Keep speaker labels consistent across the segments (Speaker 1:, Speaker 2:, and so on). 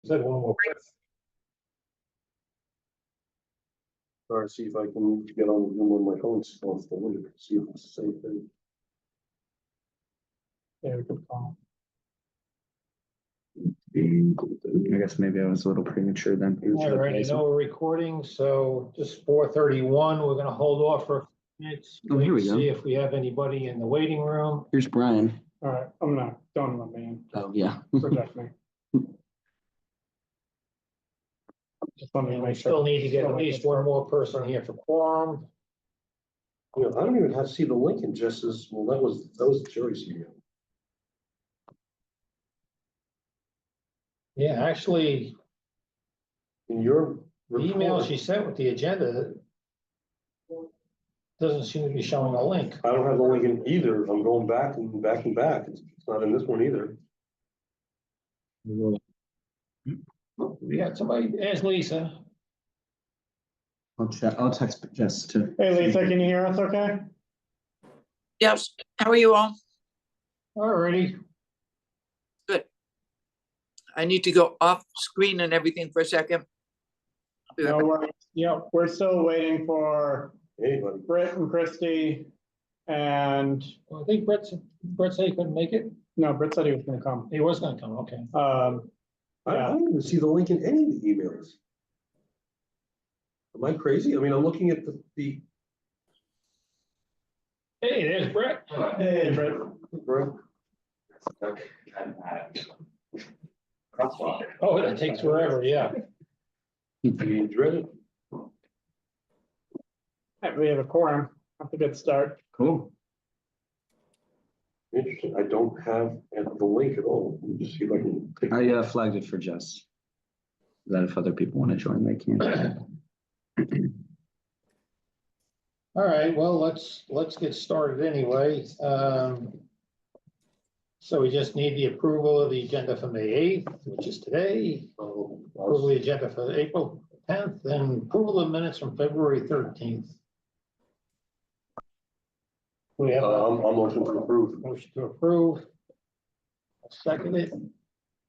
Speaker 1: Said one more.
Speaker 2: Try to see if I can get on Zoom on my phone, off the window, see if it's the same thing.
Speaker 1: Yeah, we could call.
Speaker 3: I guess maybe I was a little premature then.
Speaker 1: All right, no recording, so just 4:31, we're gonna hold off for minutes.
Speaker 3: Oh, here we go.
Speaker 1: See if we have anybody in the waiting room.
Speaker 3: Here's Brian.
Speaker 4: All right, I'm not, don't let me in,
Speaker 3: Oh, yeah.
Speaker 4: protect me. Just want to
Speaker 1: And we
Speaker 4: make
Speaker 1: still
Speaker 4: sure.
Speaker 1: need to get at least one more person here for quorum.
Speaker 2: You know, I don't even have to see the link in Jess's, well, that was Jerry's email.
Speaker 1: Yeah, actually,
Speaker 2: In your
Speaker 1: the email
Speaker 2: report,
Speaker 1: she sent with the agenda doesn't seem to be showing a link.
Speaker 2: I don't have the link in either. I'm going back and back and back. It's not in this one either.
Speaker 1: We got somebody, ask Lisa.
Speaker 3: I'll text Jess too.
Speaker 4: Hey Lisa, can you hear us okay?
Speaker 5: Yes, how are you all?
Speaker 1: Alrighty,
Speaker 5: Good. I need to go off screen and everything for a second. I'll be right
Speaker 4: No
Speaker 5: back.
Speaker 4: worries, yeah, we're still waiting for
Speaker 2: Anybody?
Speaker 4: Britt and Christy. And,
Speaker 1: well, I think Brett said he couldn't make it.
Speaker 4: no, Britt said he was gonna come.
Speaker 1: He was gonna come, okay.
Speaker 2: I don't even see the link in any of the emails. Am I crazy? I mean, I'm looking at the
Speaker 1: Hey, there's Brett.
Speaker 4: Hey, Britt.
Speaker 2: right?
Speaker 1: Oh, that takes forever, yeah.
Speaker 2: You dread it.
Speaker 4: Hey, we have a quorum, that's a good start.
Speaker 3: Cool.
Speaker 2: Interesting. I don't have the link at all. Let me just see if I can.
Speaker 3: I flagged it for Jess. That if other people want to join, they can.
Speaker 1: All right, well, let's get started anyway. So we just need the approval of the agenda for May 8th, which is today. Approval of the agenda for April 10th, and approval of minutes from February 13th. We have a
Speaker 2: I'm motion to approve.
Speaker 1: motion to approve. I'll second it.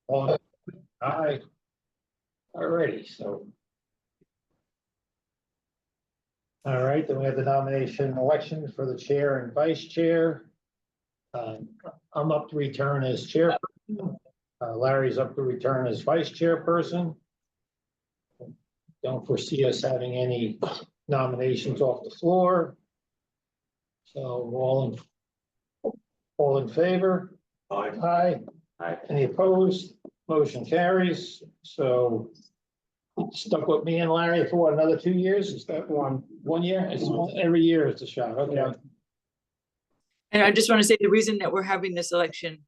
Speaker 1: All aye. All righty, so. All right, then we have the nomination and election for the chair and vice chair. I'm up to return as chairperson. Larry's up to return as vice chairperson. Don't foresee us having any nominations off the floor. So all in favor?
Speaker 2: Aye.
Speaker 1: Aye. Any opposed? Motion carries. So stuck with me and Larry for what, another 2 years? Is that 1 year? It's every year it's a shot. Okay.
Speaker 5: And I just want to say the reason that we're having this election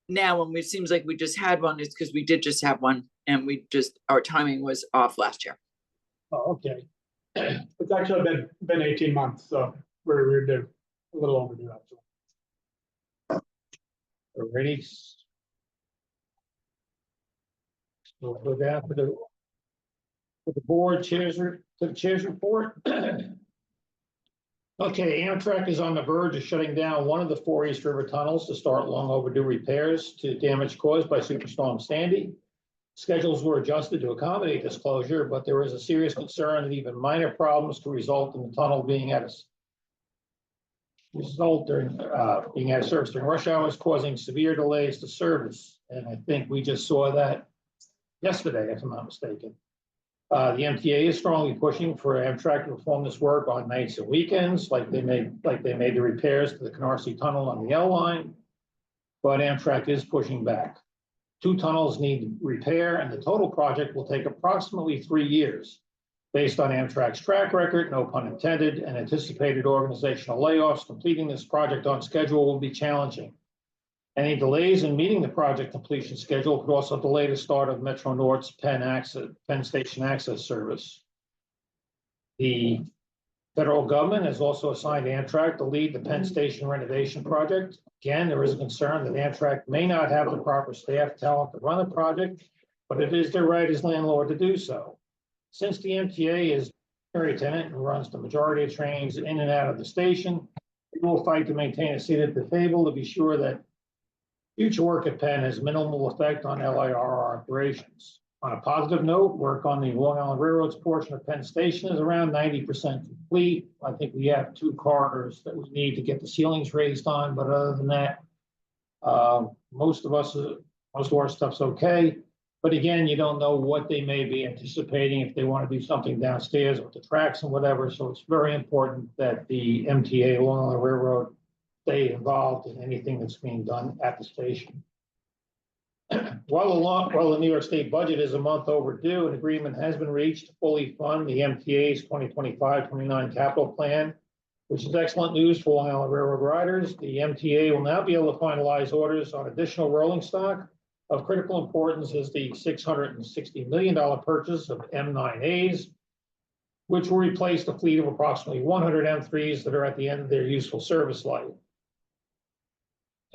Speaker 5: now, when it seems like we just had one, is because we did just have one and our timing was off last year.
Speaker 1: Oh, okay.
Speaker 4: It's actually been 18 months, so we're due, a little overdue actually.
Speaker 1: Ready? We'll go down to the board chairs, to the chair's report. Okay, Amtrak is on the verge of shutting down one of the 4 East River tunnels to start long overdue repairs to damage caused by Superstorm Sandy. Schedules were adjusted to accommodate this closure, but there is a serious concern that even minor problems could result in the tunnel being at being out of service during rush hours, causing severe delays to service. And I think we just saw that yesterday, if I'm not mistaken. The MTA is strongly pushing for Amtrak to perform this work on nights and weekends, like they made the repairs to the Canarsie Tunnel on the L line. But Amtrak is pushing back. 2 tunnels need repair, and the total project will take approximately 3 years. Based on Amtrak's track record, no pun intended, and anticipated organizational layoffs, completing this project on schedule will be challenging. Any delays in meeting the project completion schedule could also delay the start of Metro North's Penn Station access service. The federal government has also assigned Amtrak to lead the Penn Station renovation project. Again, there is a concern that Amtrak may not have the proper staff talent to run the project, but it is their right as landlord to do so. Since the MTA is a primary tenant and runs the majority of trains in and out of the station, we will fight to maintain a seat at the table to be sure that future work at Penn has minimal effect on LIRR operations. On a positive note, work on the Long Island Railroad's portion of Penn Station is around 90% complete. I think we have 2 corridors that we need to get the ceilings raised on, but other than that, most of our stuff's okay. But again, you don't know what they may be anticipating if they want to do something downstairs with the tracks and whatever. So it's very important that the MTA, Long Island Railroad, stay involved in anything that's being done at the station. While the New York State budget is a month overdue, an agreement has been reached to fully fund the MTA's 2025-29 capital plan, which is excellent news for Long Island Railroad riders. The MTA will now be able to finalize orders on additional rolling stock. Of critical importance is the $660 million purchase of M9As, which will replace a fleet of approximately 100 M3s that are at the end of their useful service life.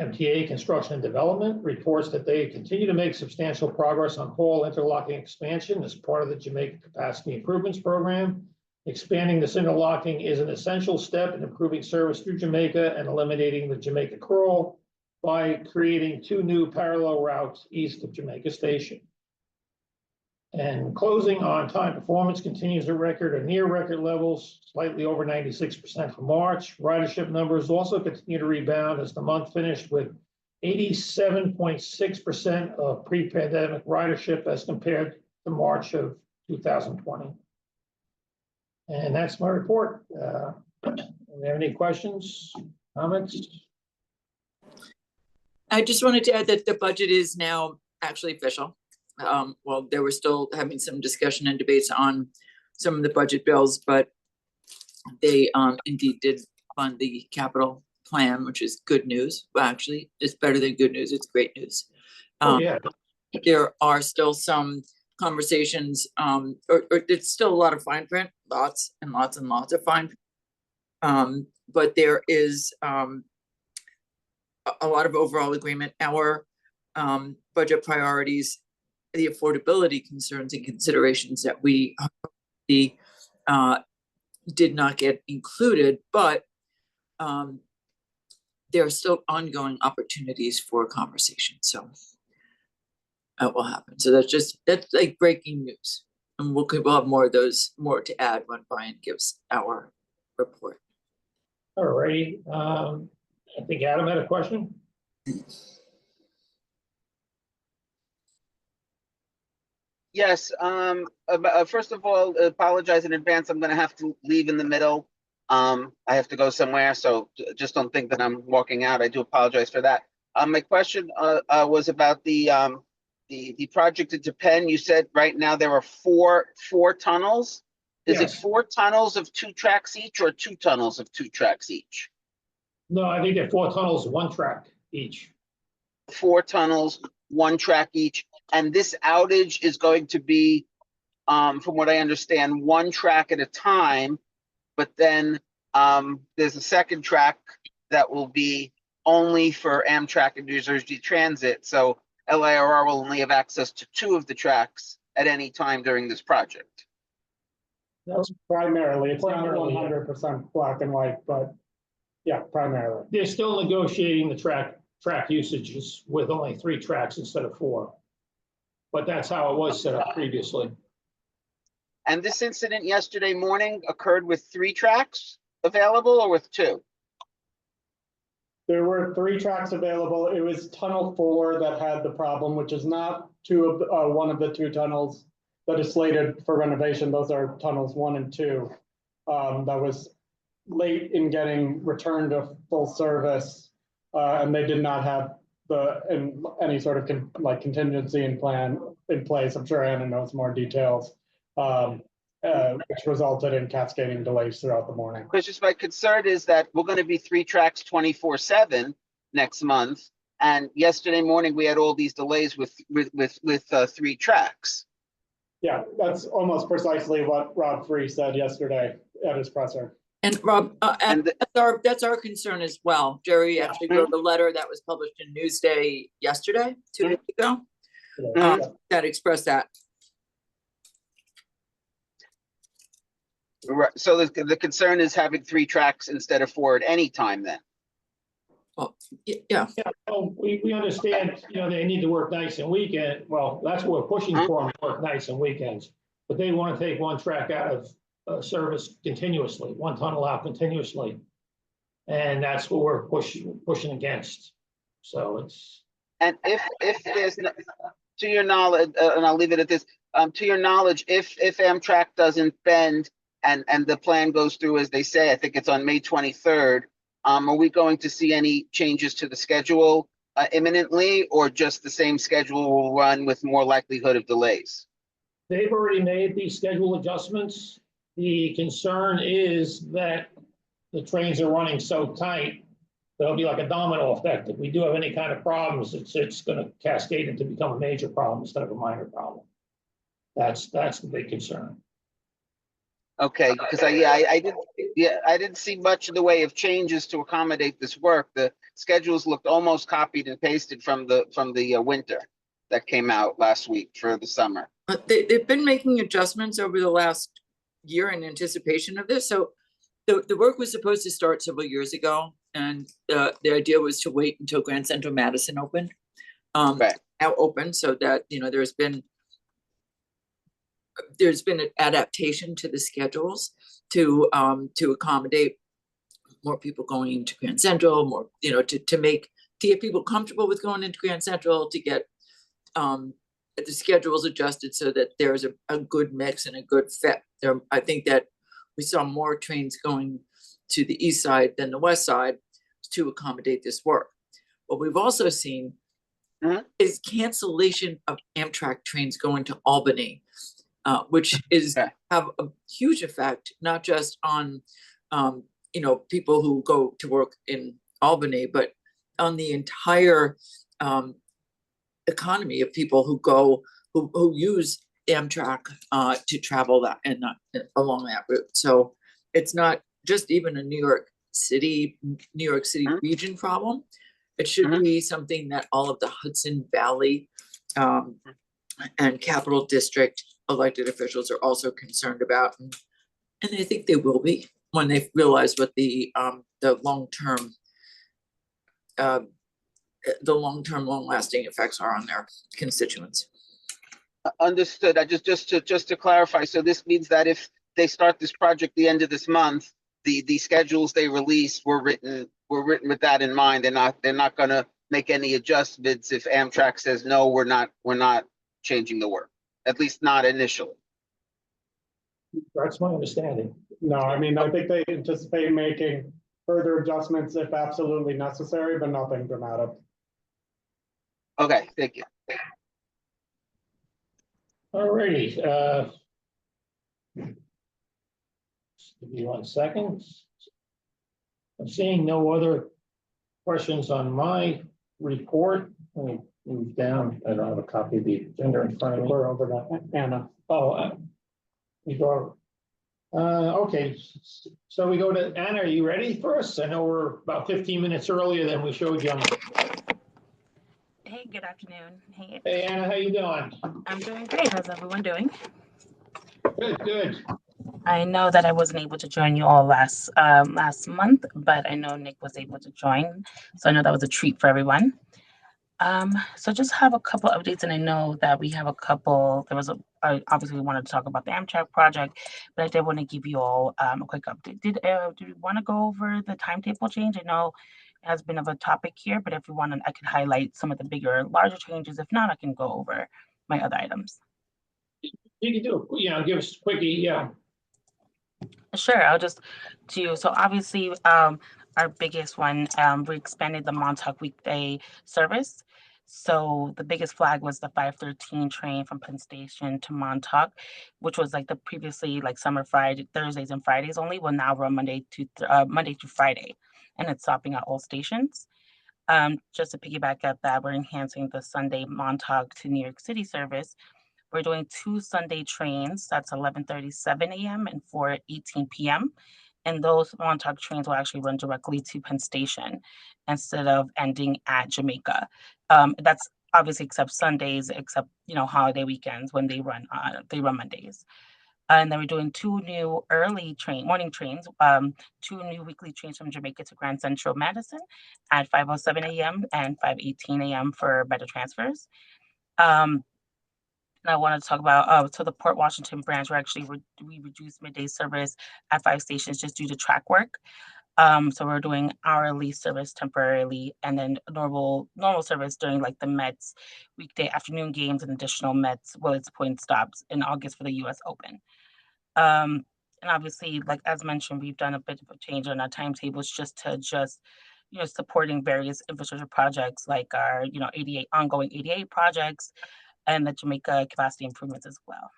Speaker 1: MTA Construction and Development reports that they continue to make substantial progress on hall interlocking expansion as part of the Jamaica Capacity Improvements Program. Expanding this interlocking is an essential step in improving service through Jamaica and eliminating the Jamaica crawl by creating 2 new parallel routes east of Jamaica Station. And closing, on-time performance continues to record or near record levels, slightly over 96% for March. Ridership numbers also continue to rebound as the month finished with 87.6% of pre-pandemic ridership as compared to March of 2020. And that's my report. Do we have any questions, comments?
Speaker 5: I just wanted to add that the budget is now actually official. Well, they were still having some discussion and debates on some of the budget bills, but they indeed did fund the capital plan, which is good news. Well, actually, it's better than good news. It's great news.
Speaker 1: Yeah.
Speaker 5: There are still some conversations, or it's still a lot of fine print, lots and lots and lots of fine print. But there is a lot of overall agreement. Our budget priorities, the affordability concerns and considerations that we did not get included, but there are still ongoing opportunities for conversation. So that will happen. So that's like breaking news. And we'll have more of those, more to add when Brian gives our report.
Speaker 1: All righty. I think Adam had a question.
Speaker 6: Yes, first of all, apologize in advance. I'm gonna have to leave in the middle. I have to go somewhere, so just don't think that I'm walking out. I do apologize for that. My question was about the project at Penn. You said right now there are four tunnels. Is it
Speaker 1: Yes.
Speaker 6: 4 tunnels of 2 tracks each, or 2 tunnels of 2 tracks each?
Speaker 1: No, I think they're 4 tunnels, 1 track each.
Speaker 6: 4 tunnels, 1 track each, and this outage is going to be, from what I understand, 1 track at a time, but then there's a second track that will be only for Amtrak and New Jersey Transit, so LIRR will only have access to 2 of the tracks at any time during this project.
Speaker 1: That's
Speaker 4: Primarily, it's not
Speaker 1: Primarily, yeah.
Speaker 4: 100% black and white, but yeah, primarily.
Speaker 1: They're still negotiating the track usages with only 3 tracks instead of 4. But that's how it was set up previously.
Speaker 6: And this incident yesterday morning occurred with 3 tracks available, or with 2?
Speaker 4: There were 3 tracks available. It was tunnel 4 that had the problem, which is not one of the 2 tunnels that is slated for renovation. Those are tunnels 1 and 2. That was late in getting returned to full service, and they did not have any sort of contingency and plan in place. I'm sure Anna knows more details, which resulted in cascading delays throughout the morning.
Speaker 6: Because just my concern is that we're going to be 3 tracks 24/7 next month, and yesterday morning we had all these delays with 3 tracks.
Speaker 4: Yeah, that's almost precisely what Rob Free said yesterday at his presser.
Speaker 5: And Rob, that's our concern as well. Jerry actually wrote a letter that was published in Newsday yesterday, 2 days ago, that expressed that.
Speaker 6: Right. So the concern is having 3 tracks instead of 4 at any time then.
Speaker 5: Yeah,
Speaker 1: Oh, we understand, they need to work nights and weekend. Well, that's what we're pushing for, them to work nights and weekends. But they want to take one track out of service continuously, one tunnel out continuously. And that's what we're pushing against. So it's,
Speaker 6: And if there's, to your knowledge, and I'll leave it at this, to your knowledge, if Amtrak doesn't bend and the plan goes through as they say, I think it's on May 23rd, are we going to see any changes to the schedule imminently, or just the same schedule will run with more likelihood of delays?
Speaker 1: they've already made these schedule adjustments. The concern is that the trains are running so tight, there'll be like a domino effect. If we do have any kind of problems, it's gonna cascade into become a major problem instead of a minor problem. That's the big concern.
Speaker 6: Okay, because I didn't see much in the way of changes to accommodate this work. The schedules looked almost copied and pasted from the winter that came out last week for the summer.
Speaker 5: but they've been making adjustments over the last year in anticipation of this. So the work was supposed to start several years ago, and the idea was to wait until Grand Central Madison opened.
Speaker 6: Right.
Speaker 5: Now open, so that, there's been an adaptation to the schedules to accommodate more people going into Grand Central, more, to get people comfortable with going into Grand Central, to get the schedules adjusted so that there's a good mix and a good fit. I think that we saw more trains going to the east side than the west side to accommodate this work. What we've also seen is cancellation of Amtrak trains going to Albany, which is have a huge effect, not just on people who go to work in Albany, but on the entire economy of people who use Amtrak to travel that and along that route. So it's not just even a New York City region problem. It should be something that all of the Hudson Valley and Capital District elected officials are also concerned about, and I think they will be when they realize what the long-term, long-lasting effects are on their constituents.
Speaker 6: Understood. I just to clarify, so this means that if they start this project the end of this month, the schedules they released were written with that in mind. They're not going to make any adjustments if Amtrak says no, we're not changing the work, at least not initially.
Speaker 1: That's my understanding.
Speaker 4: No, I mean, I think they anticipate making further adjustments if absolutely necessary, but nothing dramatic.
Speaker 6: Okay, thank you.
Speaker 1: All righty. Give me 1 second. I'm seeing no other questions on my report. Let me move down. I don't have a copy of the agenda in front of me.
Speaker 4: We're over that, Anna.
Speaker 1: Oh, we go. Okay, so we go to Anna. Are you ready for us? I know we're about 15 minutes earlier than we showed you on.
Speaker 7: Hey, good afternoon. Hey,
Speaker 1: Hey, Anna, how you doing?
Speaker 7: I'm doing great. How's everyone doing?
Speaker 1: Good.
Speaker 7: I know that I wasn't able to join you all last month, but I know Nick was able to join, so I know that was a treat for everyone. So just have a couple updates, and I know that we have a couple. Obviously we wanted to talk about the Amtrak project, but I did want to give you all a quick update. Did we want to go over the timetable change? I know it has been of a topic here, but if you want, I could highlight some of the larger changes. If not, I can go over my other items.
Speaker 1: You can do it. Give us a quickie. Yeah.
Speaker 7: Sure, I'll just do, so obviously, our biggest one, we expanded the Montauk weekday service. So the biggest flag was the 513 train from Penn Station to Montauk, which was like the previously like summer Friday, Thursdays and Fridays only, will now run Monday to Friday, and it's stopping at all stations. Just to piggyback at that, we're enhancing the Sunday Montauk to New York City service. We're doing 2 Sunday trains, that's 11:37 a.m. and 4:18 p.m. And those Montauk trains will actually run directly to Penn Station instead of ending at Jamaica. That's obviously except Sundays, except holiday weekends when they run Mondays. And then we're doing 2 new morning trains, 2 new weekly trains from Jamaica to Grand Central Madison at 5:07 a.m. and 5:18 a.m. for better transfers. And I want to talk about, so the Port Washington branch, we reduced midday service at 5 stations just due to track work. So we're doing hourly service temporarily, and then normal service during like the Mets weekday afternoon games and additional Mets Willets Point stops in August for the US Open. And obviously, like as mentioned, we've done a bit of a change on our timetables just to adjust, supporting various infrastructure projects like our, 88 ongoing 88 projects and the Jamaica capacity improvements as well.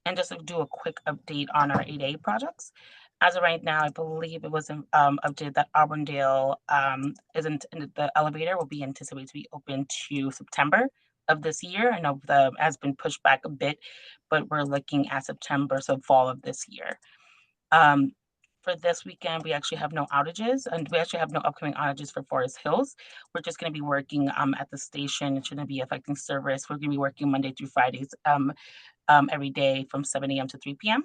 Speaker 7: And just to do a quick update on our 8A projects. As of right now, I believe it was updated that Auburndale isn't in the elevator will be anticipated to be open to September of this year. I know the has been pushed back a bit, but we're looking at September, so fall of this year. Um, for this weekend, we actually have no outages, and we actually have no upcoming outages for Forest Hills. We're just going to be working at the station. It shouldn't be affecting service. We're going to be working Monday through Fridays every day from 7 a.m. to 3 p.m.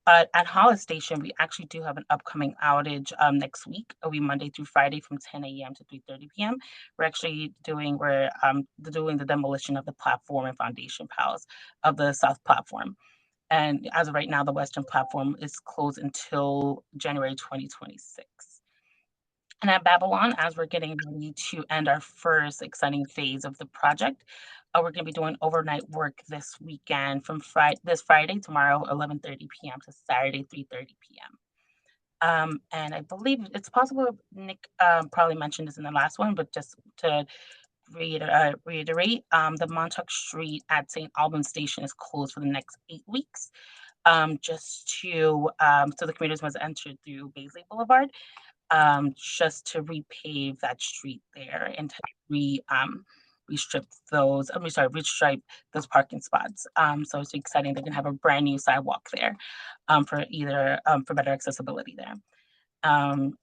Speaker 7: At Hollis Station, we actually do have an upcoming outage next week. It'll be Monday through Friday from 10 a.m. to 3:30 p.m. We're doing the demolition of the platform and foundation piles of the south platform. And as of right now, the western platform is closed until January 2026. And at Babylon, as we're getting ready to end our first exciting phase of the project, we're going to be doing overnight work this weekend from this Friday, tomorrow, 11:30 p.m. to Saturday, 3:30 p.m. And I believe it's possible Nick probably mentioned this in the last one, but just to reiterate, the Montauk Street at St. Albans Station is closed for the next 8 weeks. Just to so the commuters must enter through Baisley Boulevard, just to repave that street there and to restripe those parking spots. So it's exciting. They're gonna have a brand new sidewalk there, for better accessibility there. And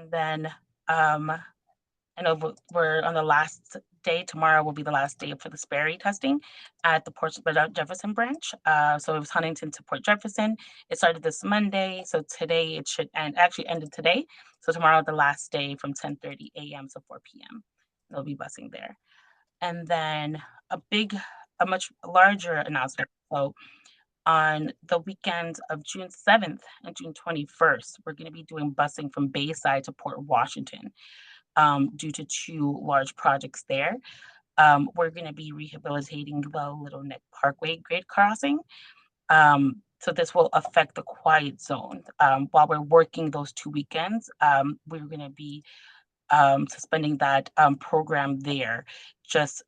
Speaker 7: then I know we're on the last day. Tomorrow will be the last day for the Sperry testing at the Port Jefferson branch. So it was Huntington to Port Jefferson. It started this Monday. So today it should end, actually ended today. So tomorrow, the last day from 10:30 a.m. to 4 p.m. They'll be busing there. And then a much larger announcement. So on the weekends of June 7th and June 21st, we're going to be doing busing from Bayside to Port Washington. Due to 2 large projects there. We're going to be rehabilitating the Little Neck Parkway grade crossing. So this will affect the quiet zone. While we're working those 2 weekends, we're going to be suspending that program there. Just,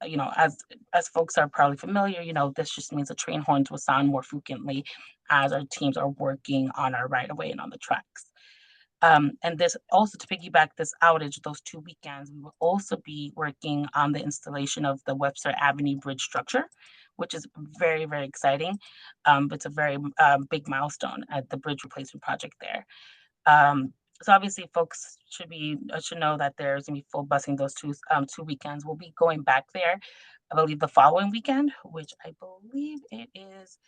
Speaker 7: as folks are probably familiar, this just means the train horns will sound more frequently as our teams are working on our right of way and on the tracks. And this also, to piggyback this outage, those 2 weekends, we will also be working on the installation of the Webster Avenue Bridge structure, which is very, very exciting. It's a very big milestone at the bridge replacement project there. So obviously, folks should know that there's gonna be full busing those 2 weekends. We'll be going back there, I believe, the following weekend, which I believe it is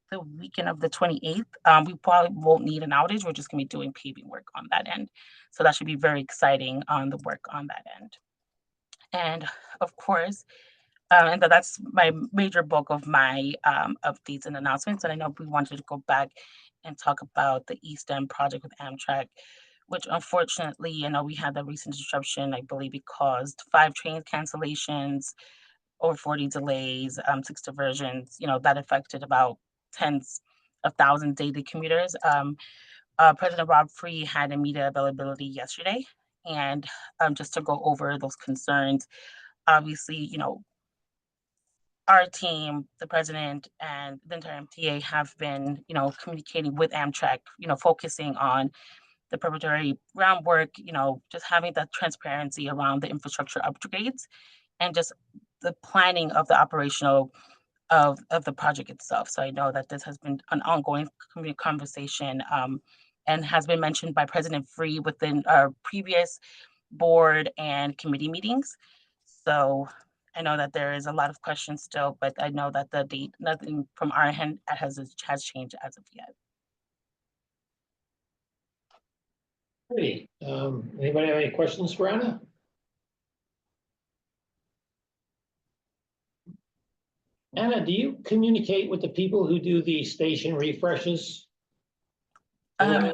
Speaker 7: the weekend of the 28th. We probably won't need an outage. We're just gonna be doing paving work on that end. So that should be very exciting on the work on that end. And of course, and that's my major bulk of my updates and announcements. And I know we wanted to go back and talk about the East End project with Amtrak, which unfortunately, we had the recent disruption. I believe it caused 5 train cancellations, over 40 delays, 6 diversions, that affected about tens of thousands daily commuters. President Rob Free had a media availability yesterday, and just to go over those concerns, obviously, our team, the president, and the entire MTA have been, communicating with Amtrak, focusing on the preparatory groundwork, just having that transparency around the infrastructure upgrades and just the planning of the operational of the project itself. So I know that this has been an ongoing conversation, and has been mentioned by President Free within our previous board and committee meetings. So I know that there is a lot of questions still, but I know that the date, nothing from our end has changed as of yet.
Speaker 1: Hey, anybody have any questions for Anna? Anna, do you communicate with the people who do the station refreshes?
Speaker 7: Um,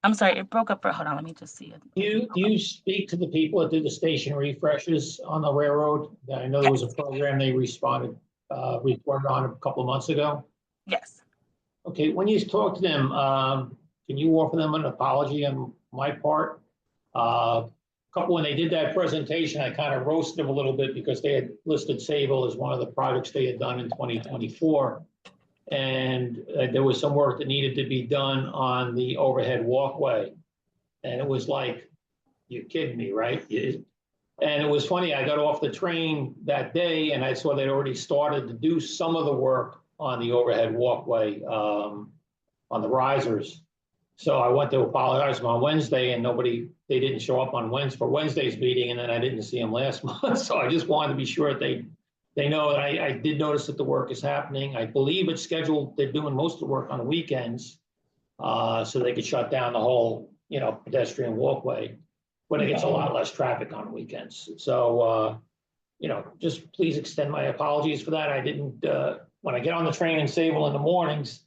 Speaker 7: I'm sorry, it broke up for, hold on, let me just see it.
Speaker 1: Do you speak to the people that do the station refreshes on the railroad? I know there was a program they reported on a couple of months ago.
Speaker 7: Yes.
Speaker 1: Okay, when you talk to them, can you offer them an apology on my part? When they did that presentation, I kind of roasted them a little bit because they had listed Sable as one of the projects they had done in 2024. And there was some work that needed to be done on the overhead walkway. And it was like, you're kidding me, right? And it was funny, I got off the train that day and I saw they'd already started to do some of the work on the overhead walkway, on the risers. So I went to apologize them on Wednesday and they didn't show up on Wednesday's meeting, and then I didn't see them last month. So I just wanted to be sure that they know that I did notice that the work is happening. I believe it's scheduled, they're doing most of the work on the weekends, so they could shut down the whole, pedestrian walkway, when it gets a lot less traffic on weekends. So, just please extend my apologies for that. I didn't, when I get on the train in Sable in the mornings,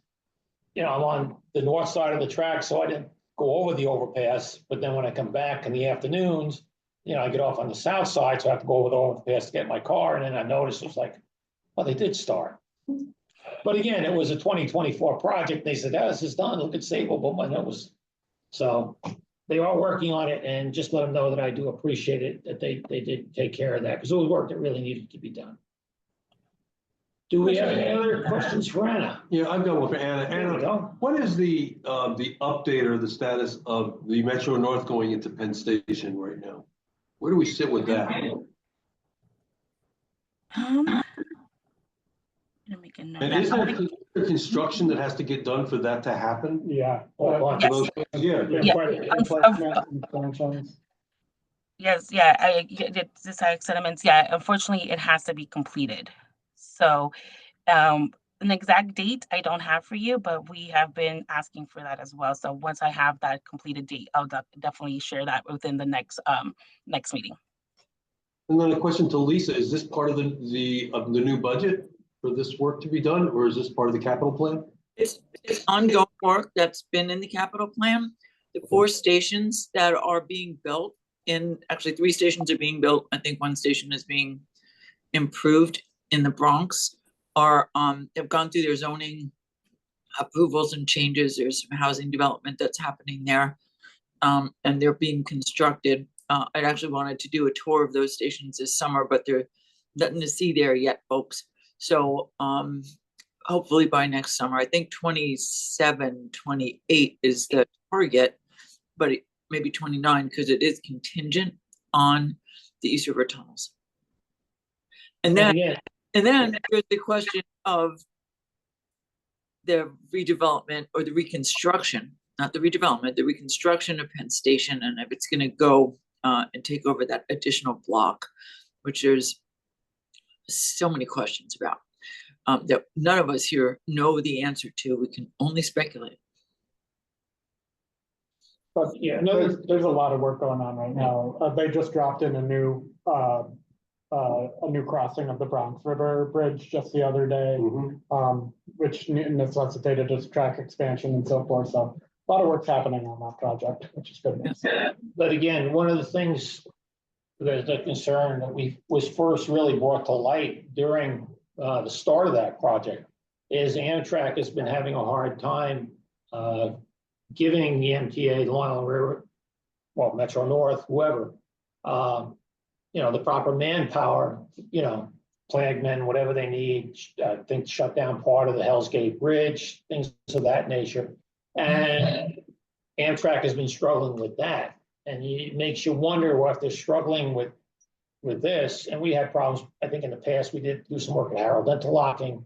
Speaker 1: I'm on the north side of the track, so I didn't go over the overpass. But then when I come back in the afternoons, I get off on the south side, so I have to go over the overpass to get my car. And then I noticed it was like, well, they did start. But again, it was a 2024 project. They said, this is done. Look at Sable. But when it was, so they are working on it, and just let them know that I do appreciate it, that they did take care of that, because it was work that really needed to be done. Do we have any other questions for Anna?
Speaker 2: Yeah, I've got one for Anna.
Speaker 1: There we
Speaker 2: Anna,
Speaker 1: go.
Speaker 2: what is the update or the status of the Metro North going into Penn Station right now? Where do we sit with that?
Speaker 7: Let me make a note.
Speaker 2: And is there construction that has to get done for that to happen?
Speaker 4: Yeah.
Speaker 7: Yes. Yes, this sentiments, unfortunately, it has to be completed. So, an exact date I don't have for you, but we have been asking for that as well. So once I have that completed date, I'll definitely share that within the next meeting.
Speaker 2: And then a question to Lisa, is this part of the new budget for this work to be done, or is this part of the capital plan?
Speaker 5: It's ongoing work that's been in the capital plan. The 4 stations that are being built, actually 3 stations are being built. I think 1 station is being improved in the Bronx, have gone through their zoning approvals and changes. There's some housing development that's happening there, and they're being constructed. I'd actually wanted to do a tour of those stations this summer, but there's nothing to see there yet, folks. So hopefully by next summer, I think 27, 28 is the target, but maybe 29, because it is contingent on the East River tunnels. And then there's the question of the redevelopment or the reconstruction, not the redevelopment, the reconstruction of Penn Station, and if it's going to go and take over that additional block, which there's so many questions about that none of us here know the answer to. We can only speculate.
Speaker 4: But yeah, there's a lot of work going on right now. They just dropped in a new crossing of the Bronx River Bridge just the other day, which necessitated just track expansion and so forth. So a lot of work's happening on that project, which is good news.
Speaker 1: But again, one of the things there's a concern that was first really brought to light during the start of that project is Amtrak has been having a hard time giving the MTA, the Long Island Railroad, well, Metro North, whoever, the proper manpower, flagmen, whatever they need, I think shut down part of the Hell's Gate Bridge, things of that nature. And Amtrak has been struggling with that. And it makes you wonder what they're struggling with this. And we had problems, I think in the past, we did do some work at Harold Interlocking.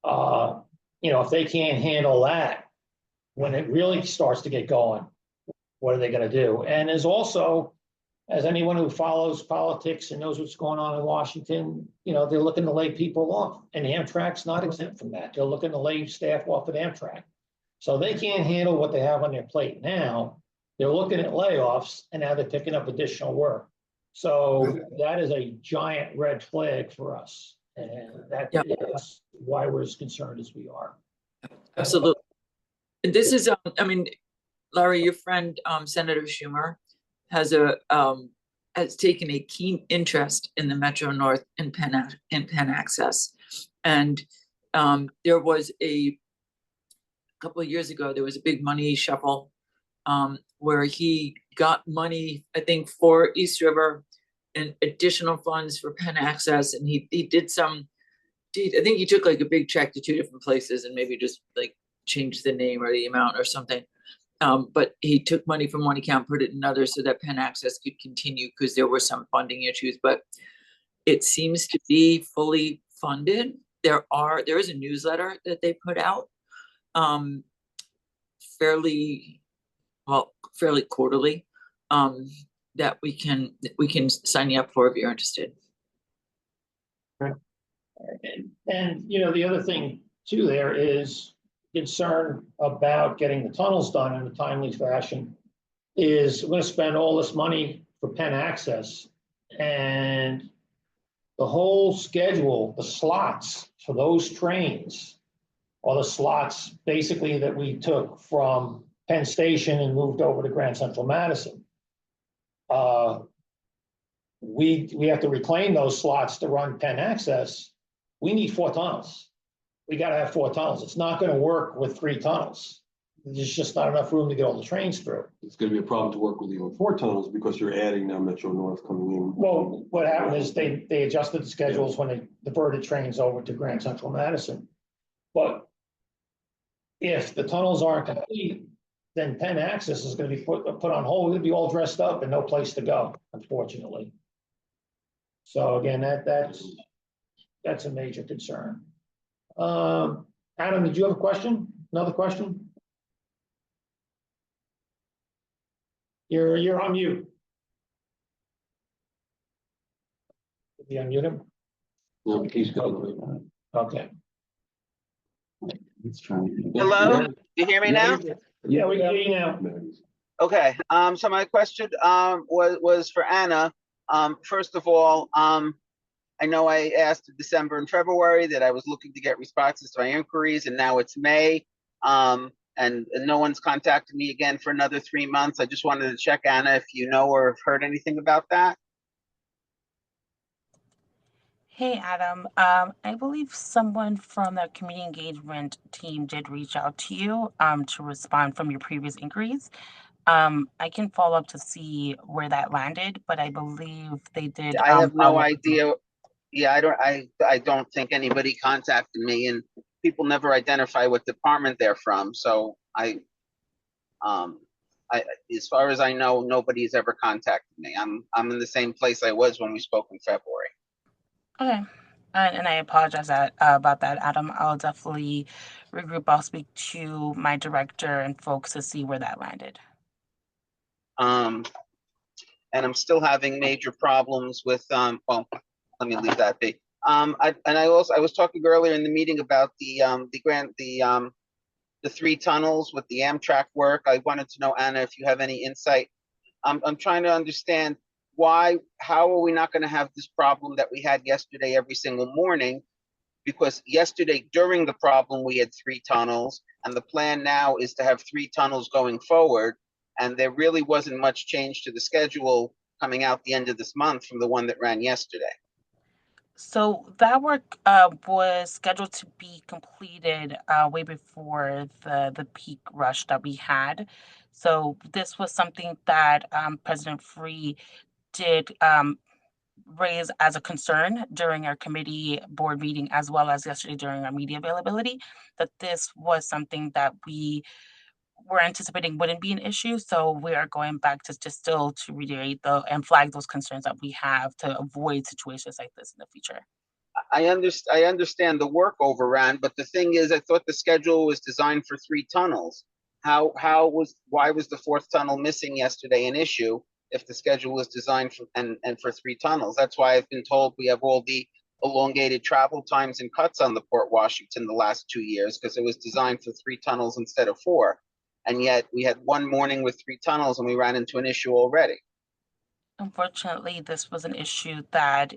Speaker 1: If they can't handle that, when it really starts to get going, what are they going to do? And there's also as anyone who follows politics and knows what's going on in Washington, they're looking to lay people off, and Amtrak's not exempt from that. They're looking to lay staff off at Amtrak. So they can't handle what they have on their plate now. They're looking at layoffs, and now they're picking up additional work. So that is a giant red flag for us. And that is why we're as concerned as we are.
Speaker 5: Absolutely. And this is, I mean, Larry, your friend, Senator Schumer, has taken a keen interest in the Metro North and Penn Access. And there was a couple of years ago, there was a big money shuffle where he got money, I think, for East River and additional funds for Penn Access. And he did I think he took like a big check to 2 different places and maybe just like changed the name or the amount or something. But he took money from one account, put it in another so that Penn Access could continue because there were some funding issues, but it seems to be fully funded. There is a newsletter that they put out fairly quarterly that we can sign you up for if you're interested.
Speaker 1: And the other thing too there is concern about getting the tunnels done in a timely fashion is we're going to spend all this money for Penn Access, and the whole schedule, the slots for those trains are the slots basically that we took from Penn Station and moved over to Grand Central Madison. We have to reclaim those slots to run Penn Access. We need 4 tunnels. We got to have 4 tunnels. It's not going to work with 3 tunnels. There's just not enough room to get all the trains through.
Speaker 2: It's going to be a problem to work with even 4 tunnels because you're adding now Metro North coming in.
Speaker 1: Well, what happened is they adjusted the schedules when they diverted trains over to Grand Central Madison. But if the tunnels aren't complete, then Penn Access is going to be put on hold. We're going to be all dressed up and no place to go, unfortunately. So again, that's a major concern. Adam, did you have a question? Another question? You're on mute. Did you unmute him?
Speaker 2: No, he's going.
Speaker 1: Okay.
Speaker 3: Let's try.
Speaker 6: Hello? You hear me now?
Speaker 1: Yeah, we can hear you now.
Speaker 6: Okay, so my question was for Anna. First of all, I know I asked in December and February that I was looking to get responses to my inquiries, and now it's May. And no one's contacted me again for another 3 months. I just wanted to check, Anna, if you know or have heard anything about that.
Speaker 7: Hey, Adam. I believe someone from the community engagement team did reach out to you to respond from your previous inquiries. I can follow up to see where that landed, but I believe they did.
Speaker 6: I have no
Speaker 7: follow up.
Speaker 6: idea. Yeah, I don't think anybody contacted me, and people never identify what department they're from. So I, as far as I know, nobody's ever contacted me. I'm in the same place I was when we spoke in February.
Speaker 7: Okay. And I apologize about that, Adam. I'll definitely regroup. I'll speak to my director and folks to see where that landed.
Speaker 6: And I'm still having major problems with, well, let me leave that be. I was talking earlier in the meeting about the 3 tunnels with the Amtrak work. I wanted to know, Anna, if you have any insight. I'm trying to understand how are we not going to have this problem that we had yesterday every single morning? Because yesterday during the problem, we had 3 tunnels, and the plan now is to have 3 tunnels going forward. And there really wasn't much change to the schedule coming out the end of this month from the one that ran yesterday.
Speaker 7: So that work was scheduled to be completed way before the peak rush that we had. So this was something that President Free did raise as a concern during our committee board meeting, as well as yesterday during our media availability, that this was something that we were anticipating wouldn't be an issue. So we are going back to still to reiterate and flag those concerns that we have to avoid situations like this in the future.
Speaker 6: I understand the work overran, but the thing is, I thought the schedule was designed for 3 tunnels. Why was the 4th tunnel missing yesterday an issue? if the schedule was designed for, and for 3 tunnels. That's why I've been told we have all the elongated travel times and cuts on the Port Washington the last 2 years, because it was designed for 3 tunnels instead of 4. And yet we had one morning with 3 tunnels and we ran into an issue already.
Speaker 7: Unfortunately, this was an issue that,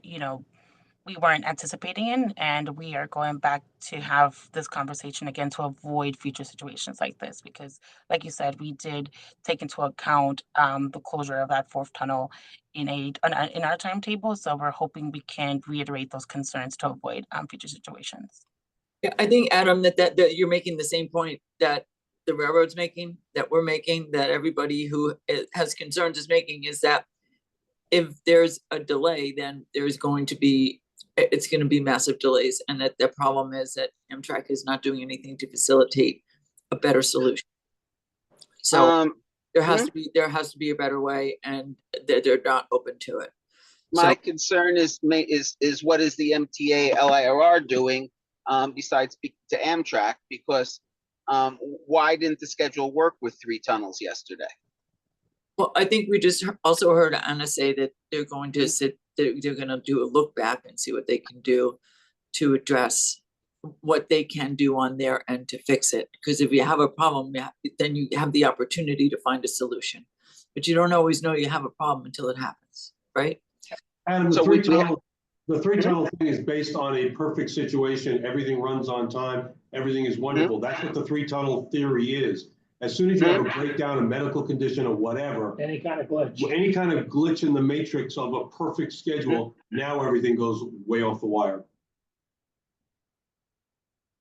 Speaker 7: we weren't anticipating in, and we are going back to have this conversation again to avoid future situations like this, because like you said, we did take into account the closure of that 4th tunnel in our timetable. So we're hoping we can reiterate those concerns to avoid future situations.
Speaker 5: Yeah, I think, Adam, that you're making the same point that the railroad's making, that we're making, that everybody who has concerns is making, is that if there's a delay, then there's going to be massive delays, and that the problem is that Amtrak is not doing anything to facilitate a better solution. So there has to be a better way, and they're not open to it.
Speaker 6: My concern is what is the MTA LIRR doing besides speaking to Amtrak? Because why didn't the schedule work with 3 tunnels yesterday?
Speaker 5: Well, I think we just also heard Anna say that they're going to they're going to do a look back and see what they can do to address what they can do on their end to fix it. Because if you have a problem, then you have the opportunity to find a solution. But you don't always know you have a problem until it happens, right?
Speaker 2: And
Speaker 6: So
Speaker 2: the 3 tunnel thing is based on a perfect situation. Everything runs on time. Everything is wonderful. That's what the 3 tunnel theory is. As soon as you have a breakdown, a medical condition or whatever,
Speaker 1: Any kind of glitch.
Speaker 2: any kind of glitch in the matrix of a perfect schedule, now everything goes way off the wire.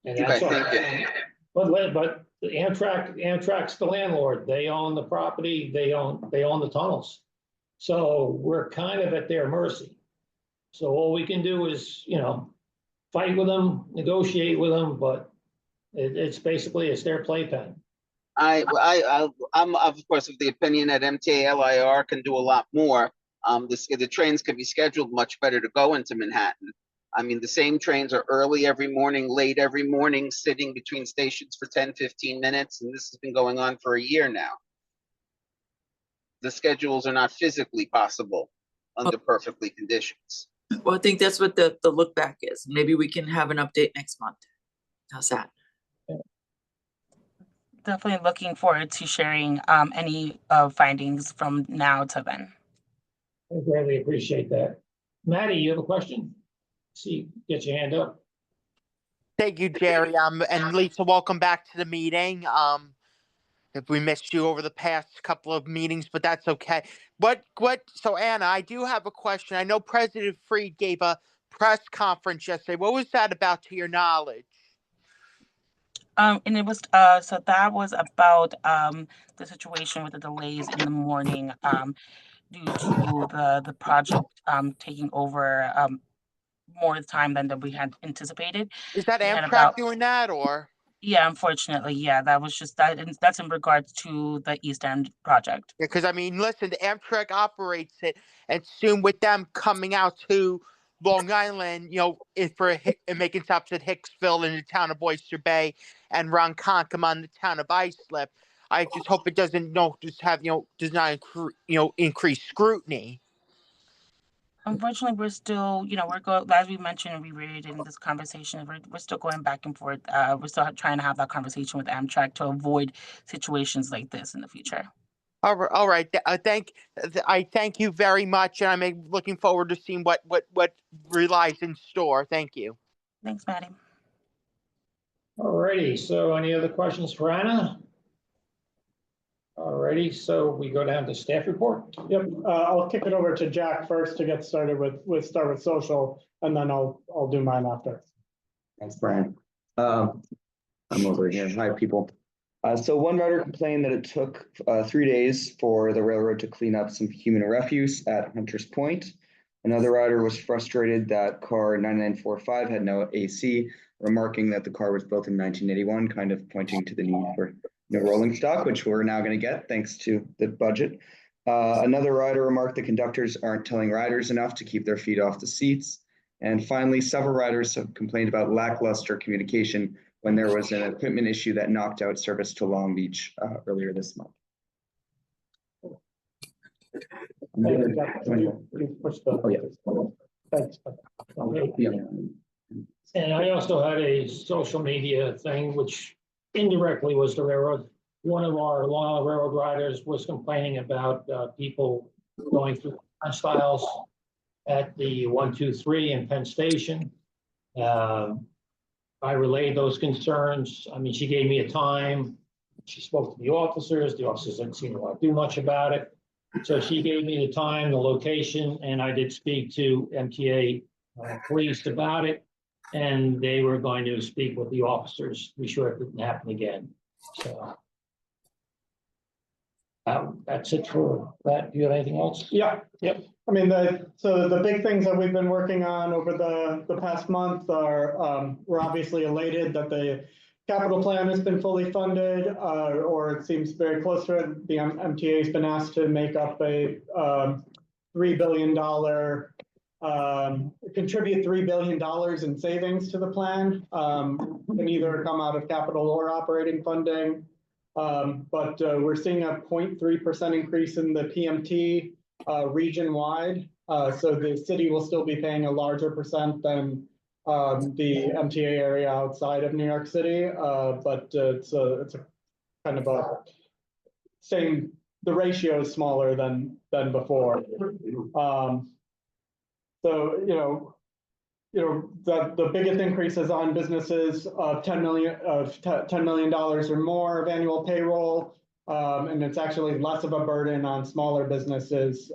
Speaker 1: And that's all.
Speaker 6: Okay,
Speaker 1: But the Amtrak's the landlord. They own the property. They own the tunnels. So we're kind of at their mercy. So all we can do is, fight with them, negotiate with them, but it's their playpen.
Speaker 6: I'm of course of the opinion that MTA LIR can do a lot more. The trains can be scheduled much better to go into Manhattan. I mean, the same trains are early every morning, late every morning, sitting between stations for 10, 15 minutes, and this has been going on for a year now. The schedules are not physically possible under perfectly conditions.
Speaker 5: Well, I think that's what the look back is. Maybe we can have an update next month. How's that?
Speaker 7: Definitely looking forward to sharing any findings from now to then.
Speaker 1: I greatly appreciate that. Maddie, you have a question? See, get your hand up.
Speaker 8: Thank you, Jerry. And Lisa, welcome back to the meeting. If we missed you over the past couple of meetings, but that's okay. So Anna, I do have a question. I know President Freed gave a press conference yesterday. What was that about, to your knowledge?
Speaker 7: And it was so that was about the situation with the delays in the morning due to the project taking over more time than we had anticipated.
Speaker 8: Is that
Speaker 7: And
Speaker 8: Amtrak doing that, or?
Speaker 7: Yeah, unfortunately, yeah, that was just that, and that's in regards to the East End project.
Speaker 8: Yeah, because I mean, listen, the Amtrak operates it, and soon with them coming out to Long Island, and making stops at Hicksville in the town of Oyster Bay and Ronkonkoma on the town of Islip. I just hope it doesn't, does not increase scrutiny.
Speaker 7: Unfortunately, we're still, as we mentioned and we read in this conversation, we're still going back and forth. We're still trying to have that conversation with Amtrak to avoid situations like this in the future.
Speaker 8: All right. I thank you very much, and I'm looking forward to seeing what relies in store. Thank you.
Speaker 7: Thanks, Maddie.
Speaker 1: All righty, so any other questions for Anna? All righty, so we go down to staff report.
Speaker 4: Yep, I'll kick it over to Jack first to get started with social, and then I'll do mine after.
Speaker 3: Thanks, Brian. I'm over here. Hi, people. So one rider complained that it took 3 days for the railroad to clean up some human refuse at Hunters Point. Another rider was frustrated that car 9945 had no AC, remarking that the car was built in 1981, kind of pointing to the need for no rolling stock, which we're now going to get thanks to the budget. Another rider remarked the conductors aren't telling riders enough to keep their feet off the seats. And finally, several riders have complained about lackluster communication when there was an equipment issue that knocked out service to Long Beach earlier this month.
Speaker 4: You push the-
Speaker 3: Oh, yeah.
Speaker 4: Thanks.
Speaker 1: And I also had a social media thing, which indirectly was the railroad. One of our Long Island Railroad riders was complaining about people going through styles at the 123 in Penn Station. I relayed those concerns. I mean, she gave me a time. She spoke to the officers. The officers didn't seem to want to do much about it. So she gave me the time, the location, and I did speak to MTA police about it. And they were going to speak with the officers, be sure it didn't happen again. So that's it for that. Do you have anything else?
Speaker 4: Yeah, yep. I mean, so the big things that we've been working on over the past month are, we're obviously elated that the capital plan has been fully funded, or it seems very close to it. The MTA has been asked to make up a $3 billion, contribute $3 billion in savings to the plan. Can either come out of capital or operating funding. But we're seeing a 0.3% increase in the PMT region-wide. So the city will still be paying a larger percent than the MTA area outside of New York City. But it's a kind of a same, the ratio is smaller than before. So, the biggest increases on businesses of $10 million or more of annual payroll. And it's actually less of a burden on smaller businesses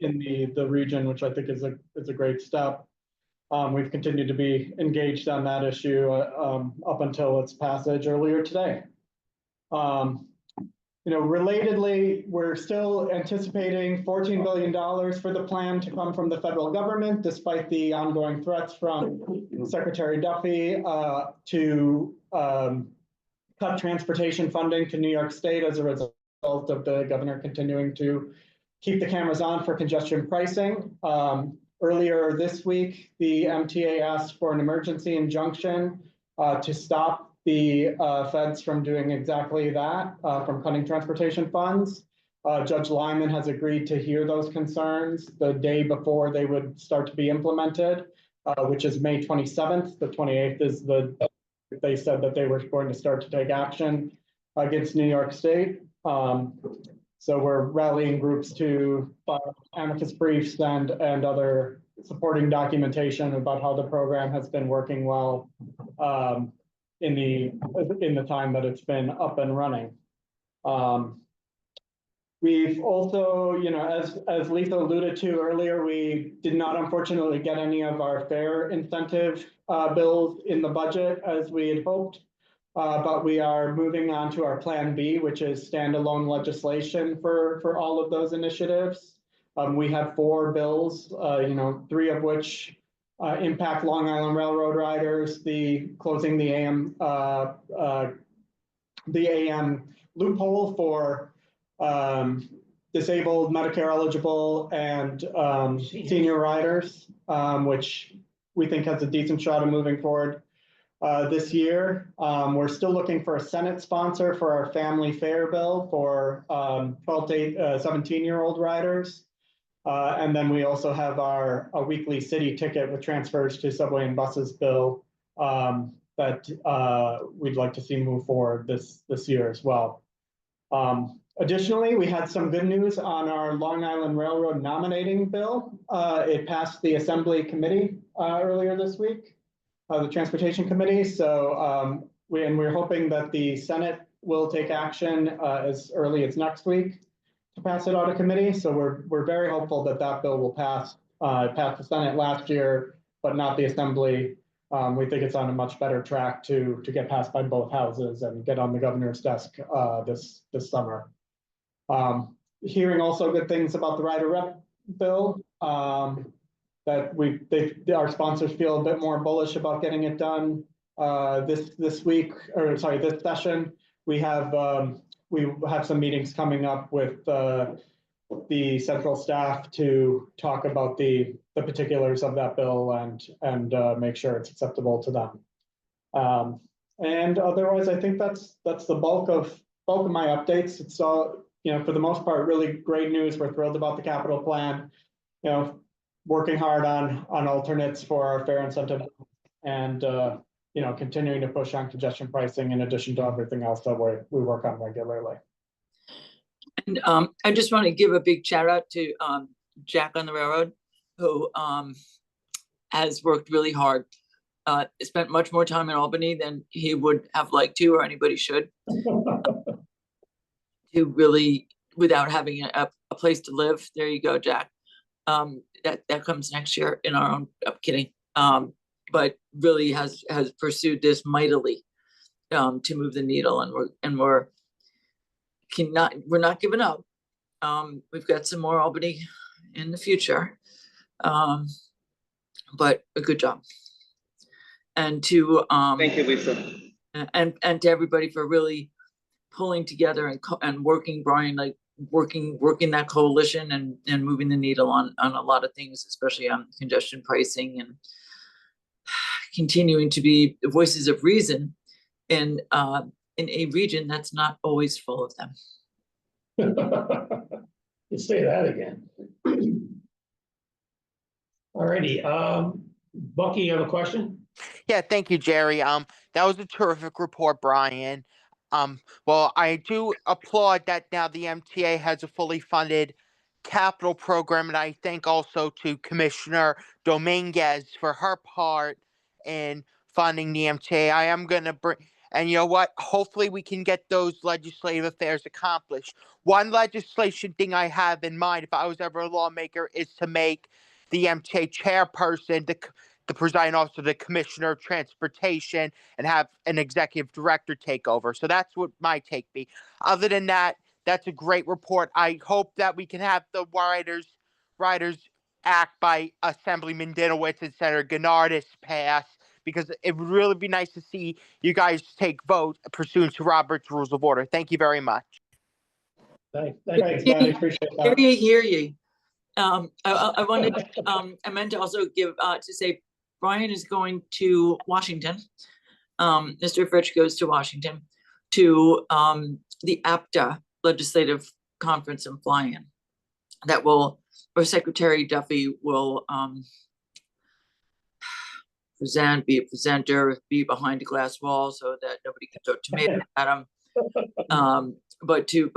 Speaker 4: in the region, which I think is a great step. We've continued to be engaged on that issue up until its passage earlier today. Relatedly, we're still anticipating $14 billion for the plan to come from the federal government, despite the ongoing threats from Secretary Duffy to cut transportation funding to New York State as a result of the governor continuing to keep the cameras on for congestion pricing. Earlier this week, the MTA asked for an emergency injunction to stop the feds from doing exactly that, from cutting transportation funds. Judge Lyman has agreed to hear those concerns the day before they would start to be implemented, which is May 27th. The 28th is they said that they were going to start to take action against New York State. So we're rallying groups to file amicus briefs and other supporting documentation about how the program has been working well in the time that it's been up and running. We've also, as Lisa alluded to earlier, we did not unfortunately get any of our fare incentive bills in the budget as we had hoped. But we are moving on to our Plan B, which is standalone legislation for all of those initiatives. We have 4 bills, 3 of which impact Long Island Railroad riders, closing the AM loophole for disabled, Medicare eligible, and senior riders, which we think has a decent shot of moving forward this year. We're still looking for a Senate sponsor for our family fare bill for 12 to 17-year-old riders. And then we also have a weekly city ticket with transfers to subway and buses bill that we'd like to see move forward this year as well. Additionally, we had some good news on our Long Island Railroad nominating bill. It passed the Assembly Committee earlier this week, the Transportation Committee. So we're hoping that the Senate will take action as early as next week to pass it out of committee. So we're very hopeful that bill will pass. It passed the Senate last year, but not the Assembly. We think it's on a much better track to get passed by both houses and get on the governor's desk this summer. Hearing also good things about the rider rep bill, that our sponsors feel a bit more bullish about getting it done this week, or sorry, this session. We have some meetings coming up with the central staff to talk about the particulars of that bill and make sure it's acceptable to them. And otherwise, I think that's the bulk of my updates. It's all, for the most part, really great news. We're thrilled about the capital plan. Working hard on alternates for our fare incentive and, continuing to push on congestion pricing in addition to everything else that we work on regularly.
Speaker 5: And I just want to give a big shout out to Jack on the railroad, who has worked really hard. Spent much more time in Albany than he would have liked to, or anybody should, to really, without having a place to live. There you go, Jack. That comes next year in our own. I'm kidding. But really has pursued this mightily to move the needle, and we're not giving up. We've got some more Albany in the future, but a good job. And to
Speaker 3: Thank you, Lisa.
Speaker 5: and to everybody for really pulling together and working, Brian, like working that coalition and moving the needle on a lot of things, especially on congestion pricing, and continuing to be the voices of reason in a region that's not always full of them.
Speaker 1: You say that again. Alrighty, Bucky, you have a question?
Speaker 8: Yeah, thank you, Jerry. That was a terrific report, Brian. Well, I do applaud that now the MTA has a fully funded capital program, and I thank also to Commissioner Dominguez for her part in funding the MTA. I am going to bring, and you know what? Hopefully we can get those legislative affairs accomplished. One legislation thing I have in mind, if I was ever a lawmaker, is to make the MTA chairperson the presiding officer, the commissioner of transportation, and have an executive director take over. So that's what my take be. Other than that, that's a great report. I hope that we can have the Riders Act by Assemblyman Dinowitz and Senator Gennardis pass, because it would really be nice to see you guys take vote pursuant to Robert's Rules of Order. Thank you very much.
Speaker 4: Thanks, Matt. I appreciate that.
Speaker 5: Hear ye. I wanted, I meant to also give to say Brian is going to Washington. Mr. Fritsch goes to Washington to the APTA legislative conference and fly-in that will, or Secretary Duffy will be a presenter, be behind a glass wall so that nobody can throw tomatoes at him. But to